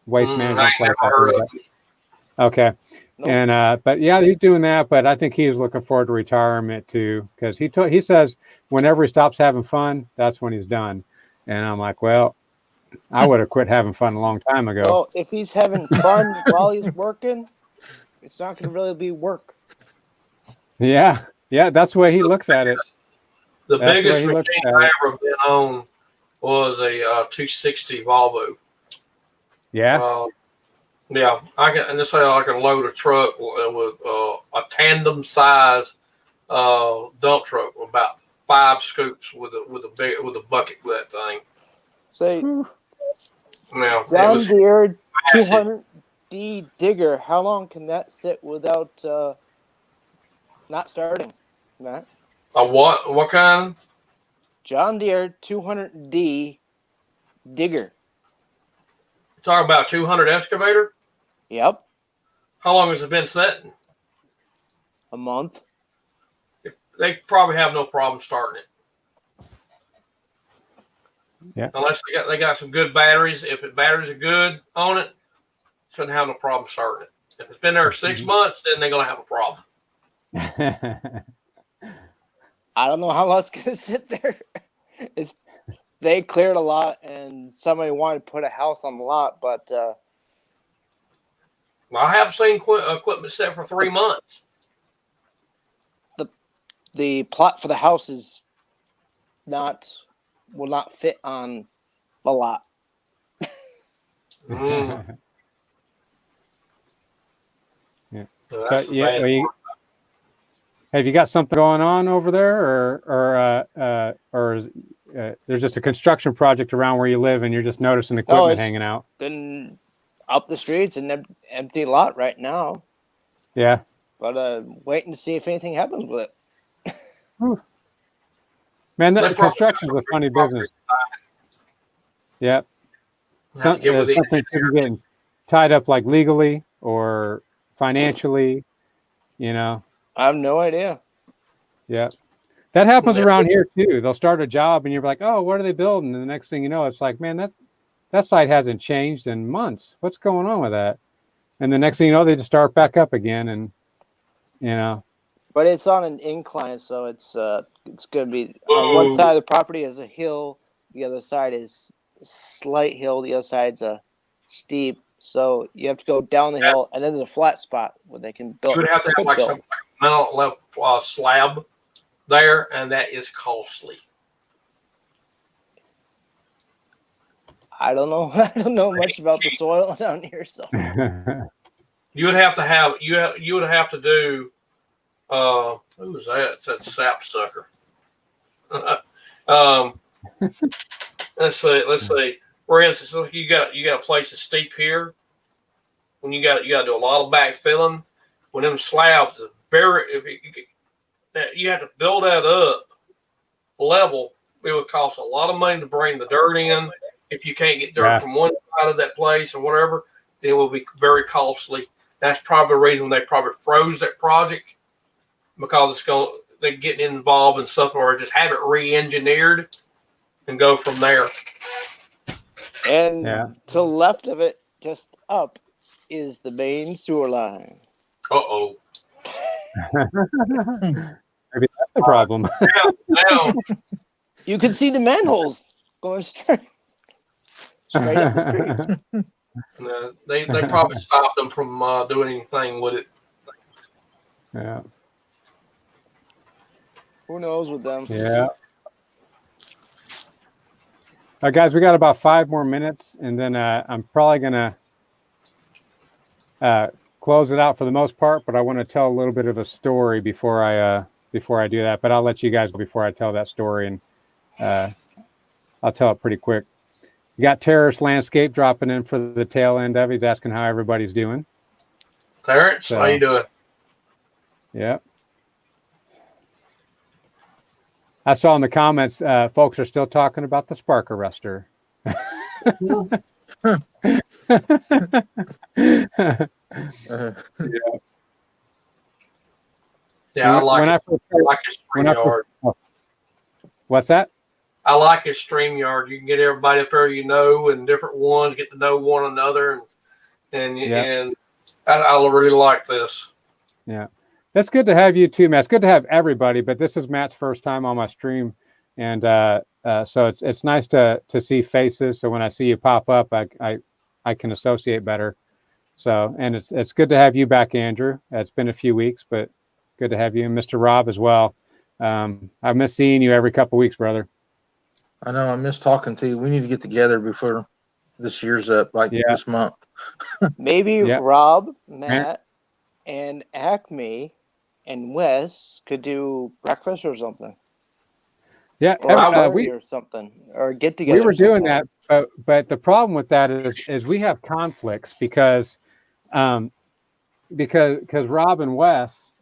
waste management. I ain't never heard of it. Okay. Nope. And but yeah, he's doing that. But I think he's looking forward to retirement too, because he says whenever he stops having fun, that's when he's done. And I'm like, well, I would have quit having fun a long time ago. Well, if he's having fun while he's working, it's not going to really be work. Yeah, that's the way he looks at it. The That's the biggest way he looks machine at I it. ever been on was a 260 Volvo. Yeah, Yeah, I can load a truck with a tandem size dump truck with about 5 scoops with a bucket with that thing. Say, Now it John was Deere massive. 200D digger, how long can that sit without not starting, Matt? A what? What kind? John Deere 200D digger. Talking about 200 excavator? Yep, How long has it been sitting? a month. They probably have no problem starting it. Yeah. Unless they got some good batteries. If the batteries are good on it, shouldn't have no problem starting it. If it's been there 6 months, then they're gonna have a problem. I don't know how long it's going to sit there. They cleared a lot, and somebody wanted to put a house on the lot, but I have seen equipment set for 3 months. the plot for the house will not fit on the lot. Yeah. So So, that's the yeah, bad part. have you got something going on over there, or is, there's just a construction project around where you live, and you're just noticing equipment it's- hanging out? Been up the streets, an empty lot right now, Yeah. but waiting to see if anything happens with it. Man, They that probably construction's a funny business. Yep. Have to get with the Something could be getting tied up like legally or financially, you know. I have no idea. Yeah. That happens Yeah. around here too. They'll start a job and you're like, oh, what are they building? And the next thing you know, it's like, man, that site hasn't changed in months. What's going on with that? And the next thing you know, they just start back up again, and you know. But it's on an incline, so it's going to be on one Whoa. side of the property is a hill, the other side is a slight hill, the other side's a steep. So you have to go down the hill, and then there's a flat spot where they can build. You would have to have like some metal level slab there, and that is costly. I don't know. I don't know much about the soil down here, so You would have to have you would have to do. Who's that? That sap sucker. Let's see. For instance, look, you got a place that's steep here. When you got to do a lot of backfilling. When them slabs are you have to build that up level. It would cost a lot of money to bring the dirt in. If you can't get dirt from one side of that place or whatever, then it will be very costly. That's probably the reason they probably froze that project, because they're getting involved in stuff, or just have it re-engineered and go from there. and Yeah. to the left of it, just up, is the main sewer line. Uh-oh. Maybe that's the problem. Now, You can see the manholes going straight up the street. they probably stopped them from doing anything with it. Yeah. Who knows with them? Yeah. All right, guys, we got about 5 more minutes, and then I'm probably gonna close it out for the most part. But I want to tell a little bit of a story before I do that. But I'll let you guys go before I tell that story, and I'll tell it pretty quick. You got Terrace Landscape dropping in for the tail end of it. He's asking how everybody's doing. Terrence, how you doing? Yeah. I saw in the comments, folks are still talking about the spark arrestor. Yeah, I like his StreamYard. What's that? I like his StreamYard. You can get everybody up there and different ones, get to know one another, and I really like this. Yeah. It's good to have you too, Matt. It's good to have everybody, but this is Matt's first time on my stream, and so it's nice to see faces. So when I see you pop up, I can associate better. So, and it's good to have you back, Andrew. It's been a few weeks, but good to have you, and Mr. Rob as well. I miss seeing you every couple weeks, brother. I know. I miss talking to you. We need to get together before this year's up, this month. Maybe Rob, Matt, and Acme and Wes could do breakfast or something. Yeah, or something, or get together. We were doing that, but the problem with that is we have conflicts because Rob and Wes,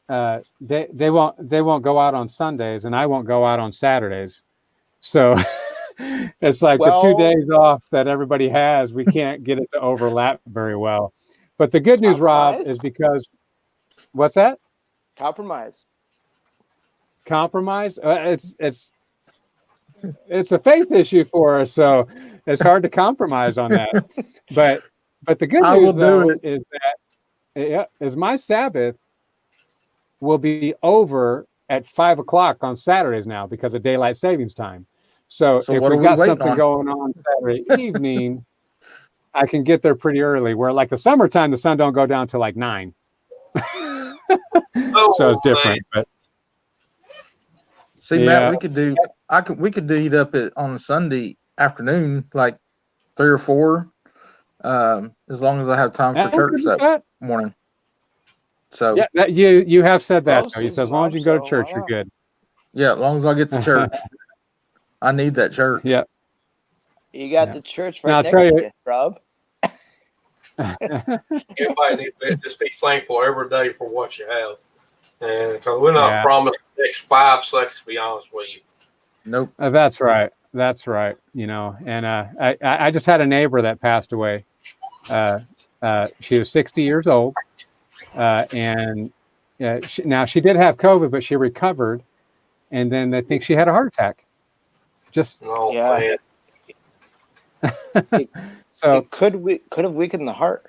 they won't go out on Sundays, and I won't go out on Saturdays. So it's like the 2 days off that everybody has, we can't get it to overlap very well. But the good news, Rob, is because what's that? Compromise. It's a faith issue for us, so it's hard to compromise on that. But the good news though is that my Sabbath will be over at 5 o'clock on Saturdays now because of daylight savings time. So if what we are we got waiting something on? going on Saturday evening, I can get there pretty early. Where like the summertime, the sun don't go down till like 9. So it's different. But See, yeah. Matt, we could do it up on a Sunday afternoon, like 3 or 4, as long as I have time for church that morning. So yeah, you have said that. Well, Though. You since said as long as you go to Mom, church, so you're why good. yeah, as long as I get to church, I need that church. Yeah. You got Yeah. the church Now, right I'll next tell to you- you, Rob. Everybody needs to just be thankful every day for what you have. And because we're not Yeah. promised the next 5 seconds, to be honest with you. Nope. That's right. That's right. You know, and I just had a neighbor that passed away. She was 60 years old, and now she did have COVID, but she recovered, and then they think she had a heart attack. Just Oh, Yeah. man. so. It could have weakened the heart.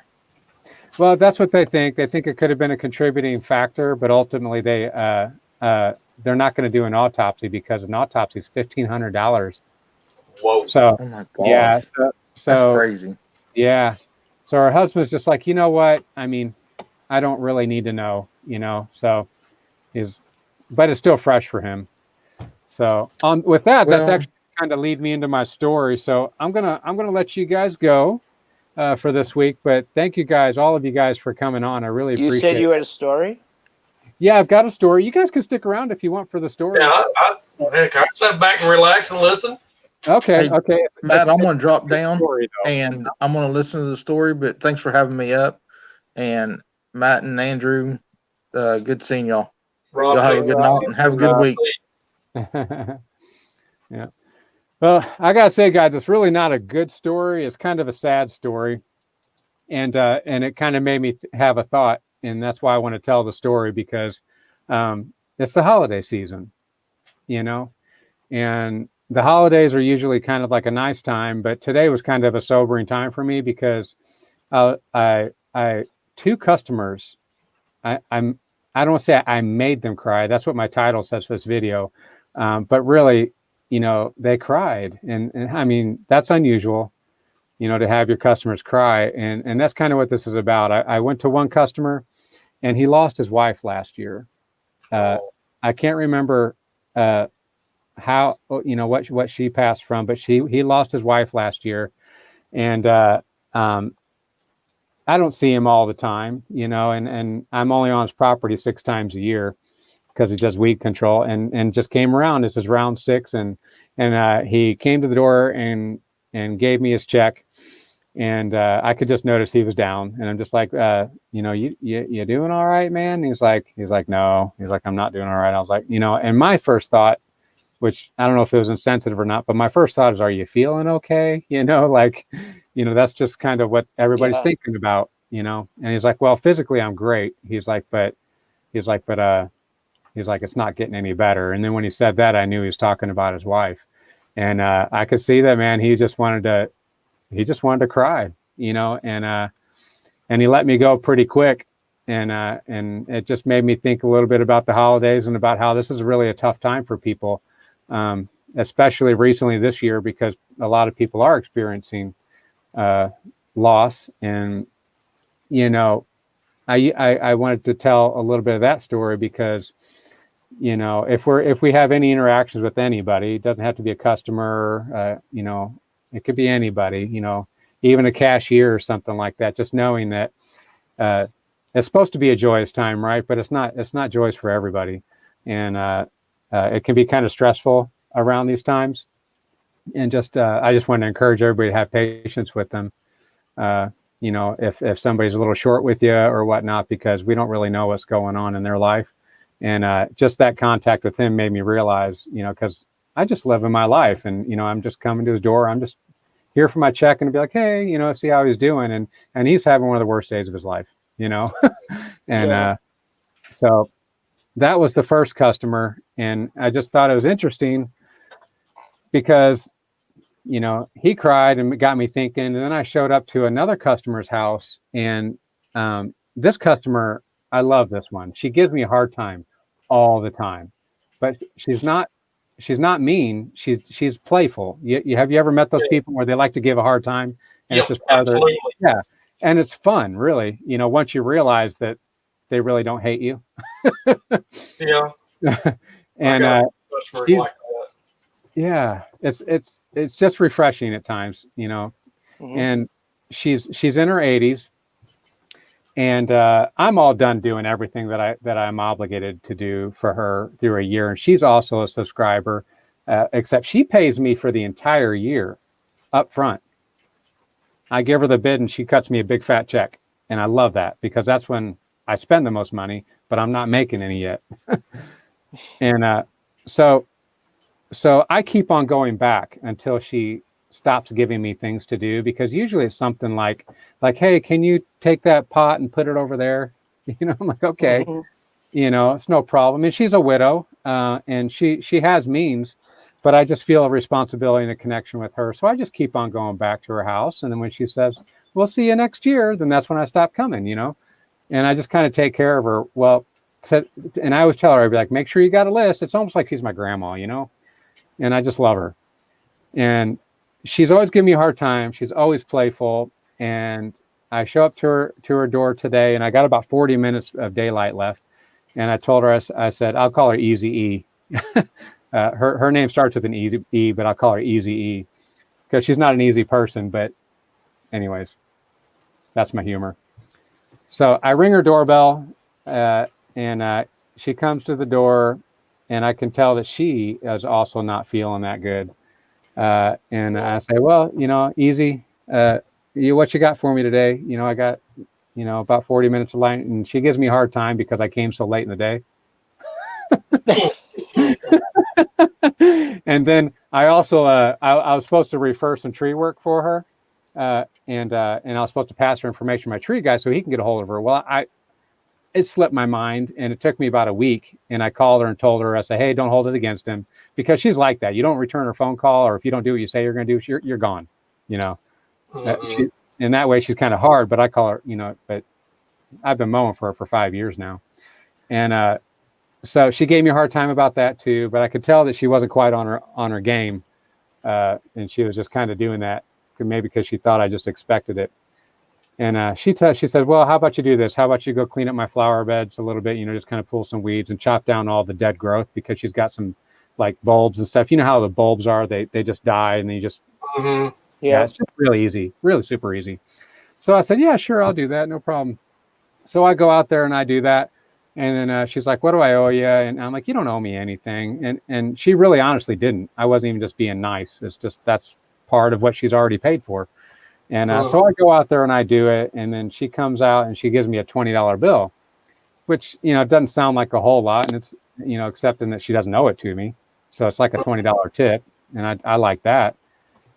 Well, that's what they think. They think it could have been a contributing factor, but ultimately they're not going to do an autopsy because an autopsy is $1,500. Whoa. So Oh my gosh. yeah, That's so crazy. yeah. So her husband's just like, you know what? I mean, I don't really need to know, you know. So but it's still fresh for him. So with that, that's Well- actually kind of lead me into my story. So I'm gonna let you guys go for this week. But thank you guys, all of you guys, for coming on. I really You appreciate said it. you had a story? Yeah, I've got a story. You guys can stick around if you want for the story. Yeah, can I sit back and relax and listen? Okay, Hey, okay. Matt, I'm going to drop Good down story, though. and I'm going to listen to the story, but thanks for having me up. And Matt and Andrew, good seeing y'all. Rob, Y'all have a take good it. night and have a good week. Yeah. Well, I gotta say, guys, it's really not a good story. It's kind of a sad story, and it kind of made me have a thought, and that's why I want to tell the story because it's the holiday season, you know, and the holidays are usually kind of like a nice time, but today was kind of a sobering time for me because I two customers, I don't want to say I made them cry. That's what my title says for this video, but really, you know, they cried, and I mean that's unusual, you know, to have your customers cry, and that's kind of what this is about. I went to one customer, and he lost his wife last year. I can't remember how, you know, what she passed from, but he lost his wife last year, and I don't see him all the time, you know, and I'm only on his property 6 times a year because he does weed control, and just came around. This is round 6, and he came to the door and gave me his check, and I could just notice he was down, and I'm just like, you know, you doing all right, man? And he's like, no, he's like, I'm not doing all right. I was like, you know, and my first thought, which I don't know if it was insensitive or not, but my first thought is, are you feeling okay? You know, like, you know, that's just kind of what everybody's thinking about, you know. And he's like, well, physically I'm great. He's like, it's not getting any better. And then when he said that, I knew he was talking about his wife, and I could see that, man. He just wanted to cry, you know, and he let me go pretty quick, and it just made me think a little bit about the holidays and about how this is really a tough time for people. Especially recently this year, because a lot of people are experiencing loss. And, you know, I wanted to tell a little bit of that story because, you know, if we have any interactions with anybody, it doesn't have to be a customer, you know, it could be anybody, you know, even a cashier or something like that, just knowing that it's supposed to be a joyous time, right? But it's not joyous for everybody. And it can be kind of stressful around these times, and I just want to encourage everybody to have patience with them. You know, if somebody's a little short with you or whatnot, because we don't really know what's going on in their life. And just that contact with him made me realize, you know, because I just live in my life, and, you know, I'm just coming to his door. I'm just here for my check and be like, hey, you know, see how he's doing. And he's having one of the worst days of his life, you know. And so that was the first customer, and I just thought it was interesting because, you know, he cried and it got me thinking. And then I showed up to another customer's house, and this customer, I love this one. She gives me a hard time all the time. but she's not mean. She's playful. Have you ever met those people where they like to give a hard time, and it's just part absolutely. of their, yeah, and it's fun, really. Once you realize that they really don't hate you. Yeah. And Customers like that. yeah, it's just refreshing at times, and she's in her 80s, and I'm all done doing everything that I'm obligated to do for her through a year, and she's also a subscriber, except she pays me for the entire year up front. I give her the bid and she cuts me a big fat check, and I love that because that's when I spend the most money, but I'm not making any yet. And so I keep on going back until she stops giving me things to do, because usually it's something like, hey, can you take that pot and put it over there? I'm like, okay, it's no problem. And she's a widow, and she has means, but I just feel a responsibility and a connection with her. So I just keep on going back to her house. And then when she says, we'll see you next year, then that's when I stop coming, and I just kind of take care of her. Well, and I always tell her, I'd be like, make sure you got a list. It's almost like she's my grandma, and I just love her. And she's always giving me a hard time. She's always playful. And I show up to her door today, and I got about 40 minutes of daylight left. And I told her, I said, I'll call her Easy E. Her name starts with an easy E, but I'll call her Easy E because she's not an easy person. But anyways, that's my humor. So I ring her doorbell, and she comes to the door, and I can tell that she is also not feeling that good. And I say, well, Easy, what you got for me today? I got, about 40 minutes of light, and she gives me a hard time because I came so late in the day. And then I also, I was supposed to refer some tree work for her. And I was supposed to pass her information to my tree guy so he can get a hold of her. Well, it slipped my mind, and it took me about a week, and I called her and told her, I said, hey, don't hold it against him, because she's like that. You don't return her phone call, or if you don't do what you say you're going to do, you're gone, and that way she's kind of hard, but I call her, but I've been mowing for her for 5 years now. And so she gave me a hard time about that too, but I could tell that she wasn't quite on her game. And she was just kind of doing that, maybe because she thought I just expected it. And she said, well, how about you do this? How about you go clean up my flower beds a little bit, just kind of pull some weeds and chop down all the dead growth, because she's got some like bulbs and stuff. You know how the bulbs are, they just die, and then you just, yeah, it's just really easy, really super easy. So I said, yeah, sure, I'll do that. No problem. So I go out there and I do that. And then she's like, what do I owe you? And I'm like, you don't owe me anything. And she really honestly didn't. I wasn't even just being nice. It's just, that's part of what she's already paid for. And so I go out there and I do it. And then she comes out and she gives me a $20 bill, which, it doesn't sound like a whole lot. And it's, accepting that she doesn't owe it to me. So it's like a $20 tip. And I like that.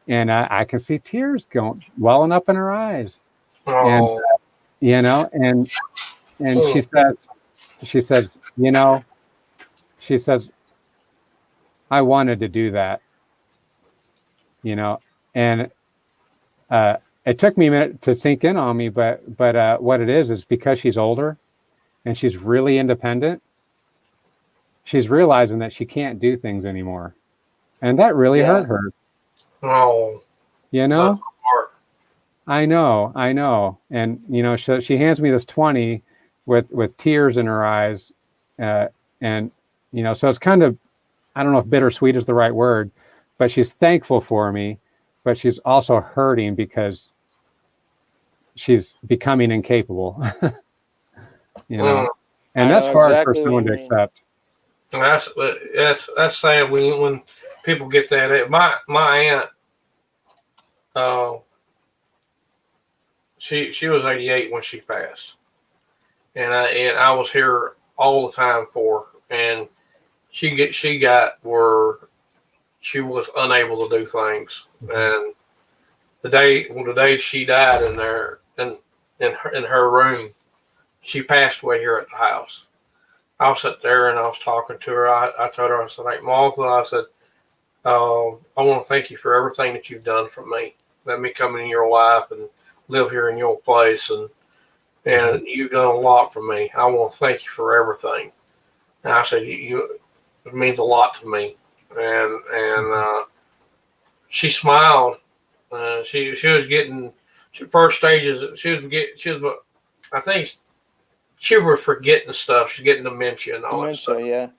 And I can see tears welling up in her eyes. And, and she says, I wanted to do that, and it took me a minute to sink in on me, but what it is because she's older and she's really independent, she's realizing that she can't do things anymore. And that really hurt her. Oh, I know. And, so she hands me this 20 with tears in her eyes. And, so it's kind of, I don't know if bittersweet is the right word, but she's thankful for me, but she's also hurting because she's becoming incapable, and that's hard for someone to accept. That's sad when people get that. My aunt, she was 88 when she passed, and I was here all the time for her, and she got where she was unable to do things, and the day she died in there in her room, she passed away here at the house. I was sitting there and I was talking to her. I told her, I said, like, Martha, I said, I want to thank you for everything that you've done for me. Let me come in your life and live here in your place, and you've done a lot for me. I want to thank you for everything. And I said, It means a lot to me. And she smiled. She was getting first stages. I think she was forgetting stuff. She's getting dementia and all that stuff. Yeah.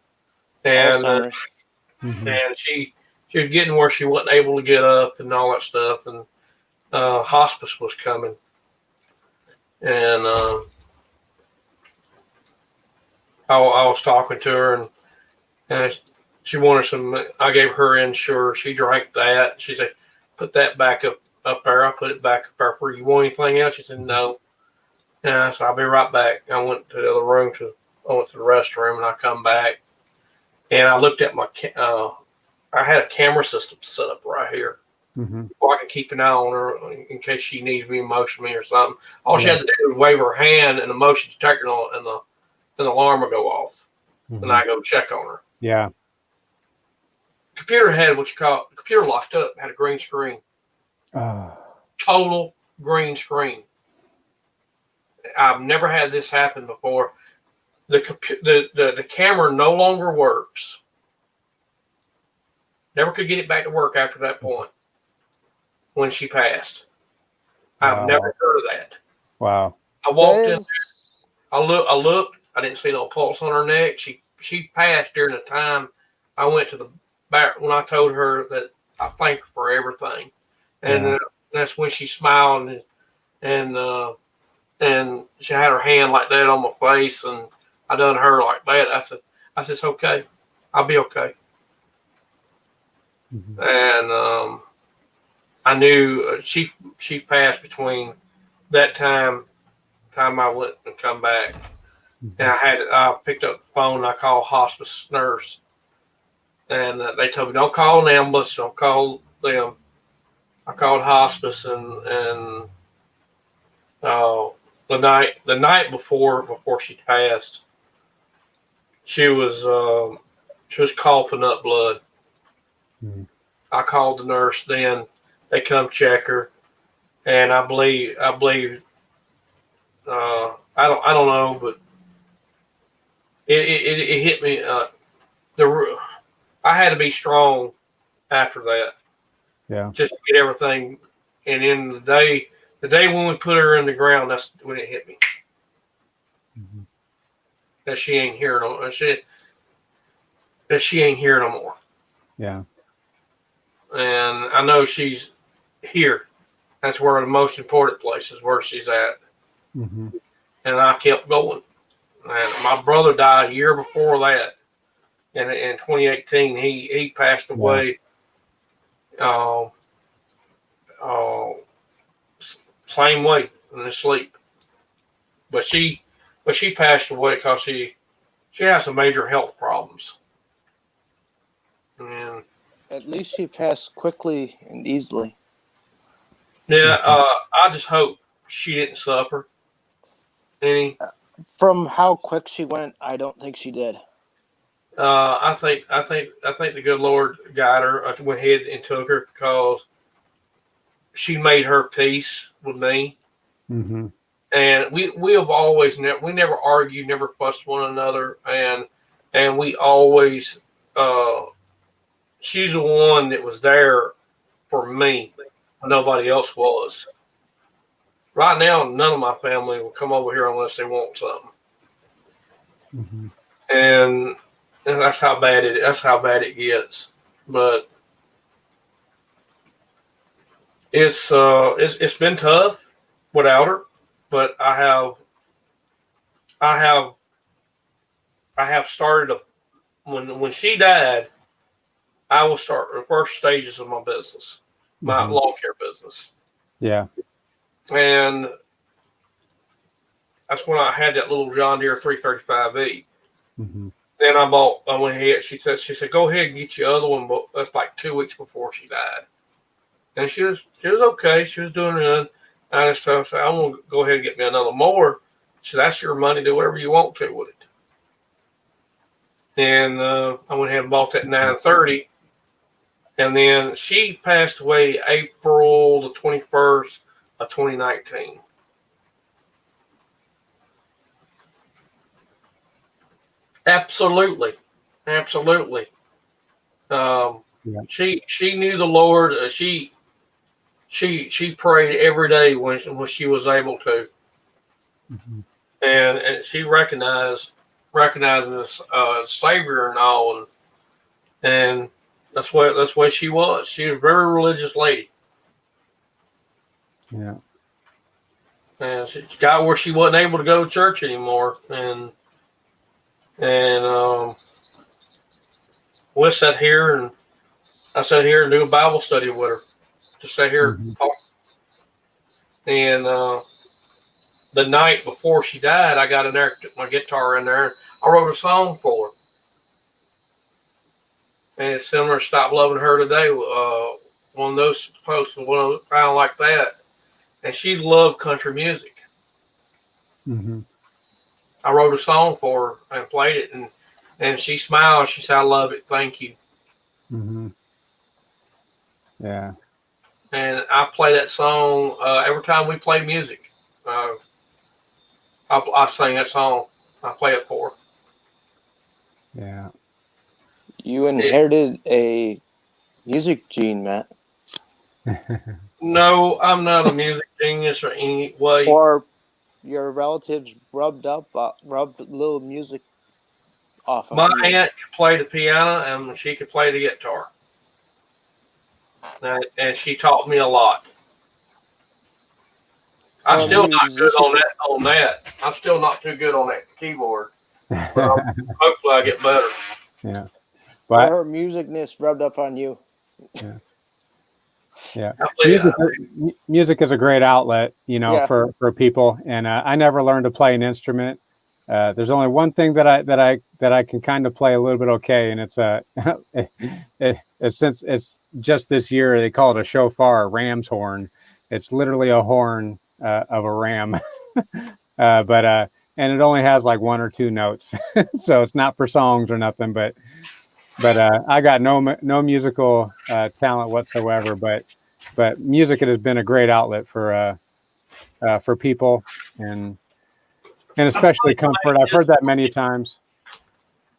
And Alzheimer's. and she was getting where she wasn't able to get up and all that stuff. And hospice was coming. And I was talking to her, and she wanted some. I gave her Ensure. She drank that. She said, "Put that back up there." I put it back up there. For you want anything else? She said, "No." And so I'll be right back. I went to the other room I went to the restroom, and I come back, and I looked at my. I had a camera system set up right here. Mm-hmm. So I can keep an eye on her in case she needs me, motion me, or something. All she had to do was wave her hand, and the motion detector and the alarm would go off, and I go check on her. Yeah. Computer had what you call computer locked up, had a green screen. Total green screen. I've never had this happen before. The camera no longer works. Never could get it back to work after that point when she passed. I've never heard of that. Wow. I walked in. I looked. I didn't see no pulse on her neck. She passed during the time I went to the back when I told her that I thank her for everything, and that's when she smiled and she had her hand like that on my face, and I done her like that. I said, it's okay. I'll be okay. Mm-hmm. And I knew she passed between that time I went and come back. And I picked up the phone and I called hospice nurse. And they told me, don't call an ambulance, don't call them. I called hospice and the night before she passed, she was coughing up blood. Mm-hmm. I called the nurse then. They come check her, and I believe I don't know, but it hit me. I had to be strong after that. Yeah. Just to get everything. And in the day when we put her in the ground, that's when it hit me. Mm-hmm. That she ain't here no. That she ain't here no more. Yeah. And I know she's here. That's where the most important place is where she's at. Mm-hmm. And I kept going. And my brother died a year before that. In 2018, he passed away. Same way in his sleep. But she passed away because she has some major health problems. And at least she passed quickly and easily. yeah, I just hope she didn't suffer any. From how quick she went, I don't think she did. I think the good Lord guided her. I went ahead and took her because she made her peace with me. Mm-hmm. And we have always never argued, never fussed one another, and we always she's the one that was there for me when nobody else was. Right now, none of my family will come over here unless they want something. Mm-hmm. And that's how bad it gets. But it's been tough without her. But I have started when she died, I will start the first stages of my business, my lawn care business. Yeah. And that's when I had that little John Deere 335E. Mm-hmm. Then I went ahead. She said, go ahead and get your other one. But that's like 2 weeks before she died. And she was okay. She was doing good. I just said, I'm going to go ahead and get me another mower. So that's your money. Do whatever you want to with it. And I went ahead and bought that 930. And then she passed away April the 21st of 2019. Absolutely. Absolutely. Yeah. She knew the Lord. She prayed every day when she was able to, and she recognized this Savior and all, and that's what she was. She was a very religious lady, Yeah. and she got where she wasn't able to go to church anymore, and we sat here and I sat here and do a Bible study with her. Just sat here and talk. And the night before she died, I got in there, took my guitar in there, and I wrote a song for her. And it's similar to Stop Loving Her Today. One of those posts, one kind of like that. And she loved country music. Mm-hmm. I wrote a song for her and played it, and she smiled. She said, "I love it. Thank you." Mm-hmm. Yeah. And I play that song every time we play music. I sing that song. I play it for her. Yeah. You inherited a music gene, Matt. No, I'm not a music genius or any way. Or your relatives rubbed a little music off of My you. aunt could play the piano and she could play the guitar. And she taught me a lot. I'm still not good on that. I'm still not too good on that keyboard. But hopefully I get better. Yeah. Or But her musicness rubbed up on you. yeah. Music is a great outlet, for people. And I never learned to play an instrument. There's only one thing that I can kind of play a little bit okay, and it's since it's just this year they call it a shofar, a ram's horn. It's literally a horn of a ram, but and it only has like one or two notes, so it's not for songs or nothing. But I got no musical talent whatsoever. But music has been a great outlet for people and especially comfort. I've heard that many times.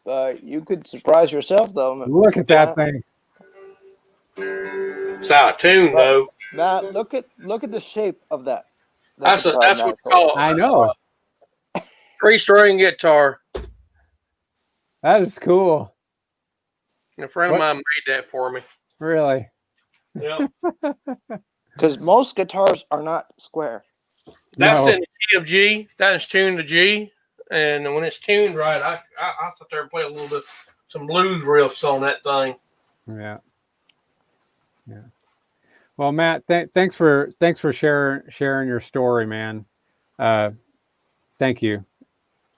You could surprise yourself, though. Look at that thing. It's out of tune, though. Matt, look at the shape of that. That's what you call it. I know. 3-string guitar. That is cool. A friend of mine made that for me. Really? Yeah. Because most guitars are not square. That's in the key of G. That is tuned to G. And when it's tuned right, I sit there and play a little bit, some blues riffs on that thing. Yeah. Yeah. Well, Matt, thanks for sharing your story, man. Thank you.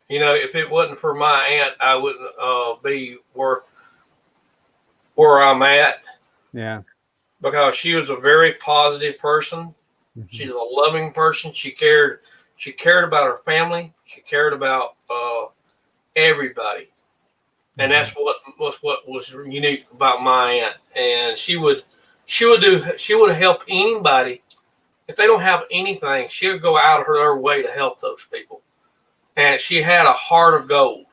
If it wasn't for my aunt, I wouldn't be where I'm at. Yeah. Because she was a very positive person. Mm-hmm. She's a loving person. She cared about her family. She cared about everybody. Mm-hmm. And that's what was unique about my aunt. And she would help anybody. If they don't have anything, she would go out of her way to help those people. And she had a heart of gold.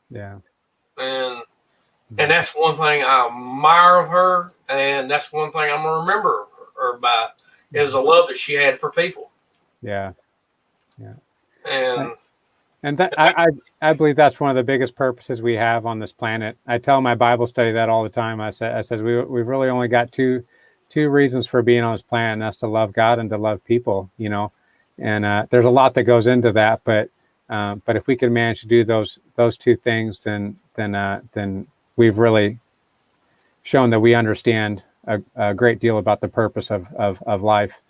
Yeah. And that's one thing I admire of her, and that's one thing I'm gonna remember her by is the love that she had for people. Yeah. Yeah. And that I believe that's one of the biggest purposes we have on this planet. I tell my Bible study that all the time. I says we've really only got two reasons for being on this planet, and that's to love God and to love people. And there's a lot that goes into that, but if we can manage to do those two things, then we've really shown that we understand a great deal about the purpose of life.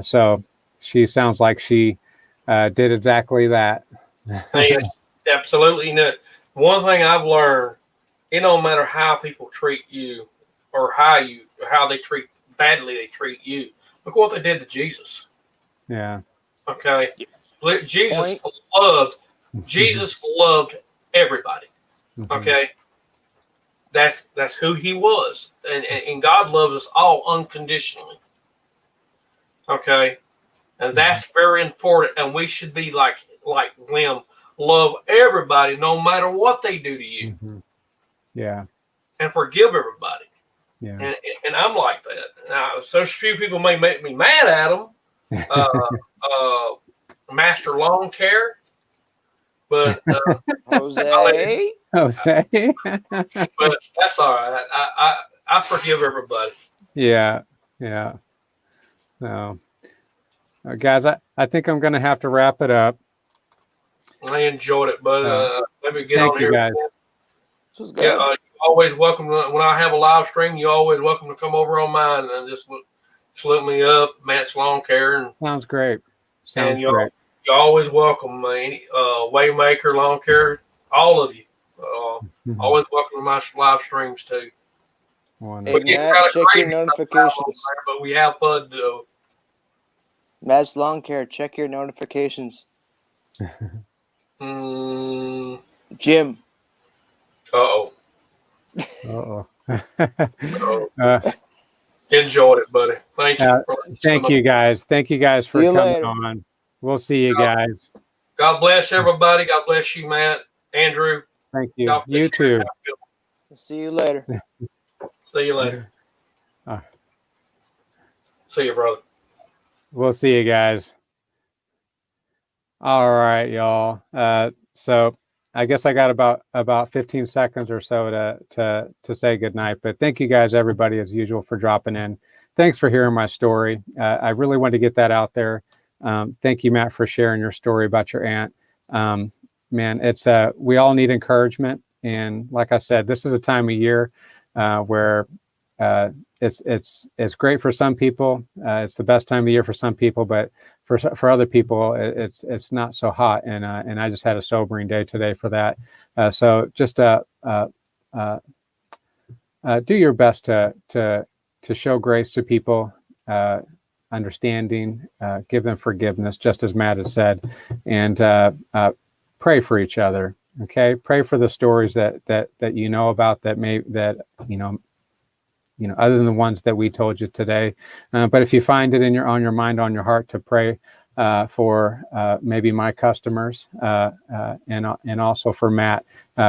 So she sounds like she did exactly that. Yes, absolutely. One thing I've learned, it don't matter how people treat you or how they badly they treat you. Look what they did to Jesus. Yeah. Okay. Jesus loved everybody. Mm-hmm. Okay. That's who he was. And God loves us all unconditionally. Okay. And that's very important. And we should be like Lim, love everybody no matter what they do to you. Mm-hmm. Yeah. and forgive everybody. Yeah. And I'm like that. Now, so few people may make me mad at them. Master Lawn Care, but Jose. Jose. but that's all right. I forgive everybody. Yeah. Yeah. So, guys, I think I'm going to have to wrap it up. I enjoyed it, but let me get Thank on you, here. guys. This was good. Yeah, you're always welcome when I have a live stream. You're always welcome to come over on mine and just look me up, Matt's Lawn Care, and Sounds great. Sounds you're great. always welcome. Any Waymaker Lawn Care, all of you. Mhm. Always welcome to my live streams too. Wonderful. Hey, Matt, check your notifications. But we have fun though. Matt's Lawn Care, check your notifications. Jim. Uh-oh. Uh-oh. Enjoyed it, buddy. Thank you. Thank you, guys. Thank you guys for See you coming later. on. We'll see you guys. God bless everybody. God bless you, Matt, Andrew. Thank you. God bless You too. Have a good one. See you later. See you later. See you, brother. We'll see you guys. All right, y'all. So I guess I got about 15 seconds or so to say goodnight. But thank you guys, everybody, as usual, for dropping in. Thanks for hearing my story. I really wanted to get that out there. Thank you, Matt, for sharing your story about your aunt. Man, it's we all need encouragement, and like I said, this is a time of year where it's great for some people. It's the best time of year for some people, but for other people, it's not so hot. And I just had a sobering day today for that. So just do your best to show grace to people, understanding, give them forgiveness, just as Matt has said, and pray for each other. Okay, pray for the stories that you know about that other than the ones that we told you today. But if you find it on your mind, on your heart, to pray for maybe my customers and also for Matt,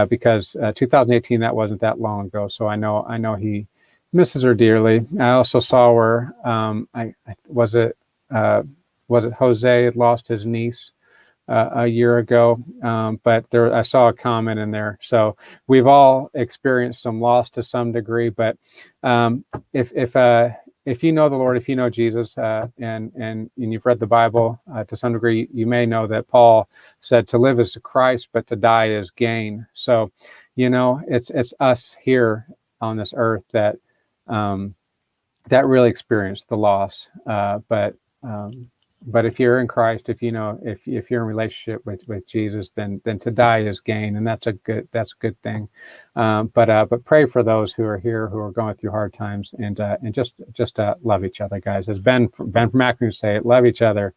because 2018, that wasn't that long ago. So I know he misses her dearly. I also saw where was it Jose had lost his niece a year ago, but I saw a comment in there. So we've all experienced some loss to some degree. But if you know the Lord, if you know Jesus, and you've read the Bible to some degree, you may know that Paul said to live is Christ, but to die is gain. So it's us here on this earth that really experienced the loss. But if you're in Christ, if you're in relationship with Jesus, then to die is gain, and that's a good thing. But pray for those who are here who are going through hard times, and just love each other, guys. As Ben from Acme say, love each other.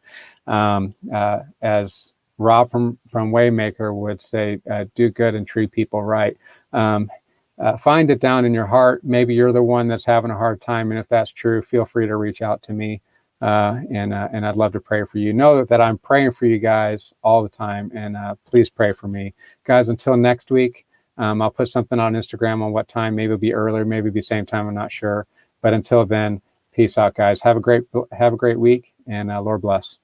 As Rob from Waymaker would say, do good and treat people right. Find it down in your heart. Maybe you're the one that's having a hard time, and if that's true, feel free to reach out to me. And I'd love to pray for you. Know that I'm praying for you guys all the time, and please pray for me, guys. Until next week, I'll put something on Instagram on what time. Maybe it'll be earlier, maybe it'll be same time. I'm not sure. But until then, peace out, guys. Have a great week, and Lord bless.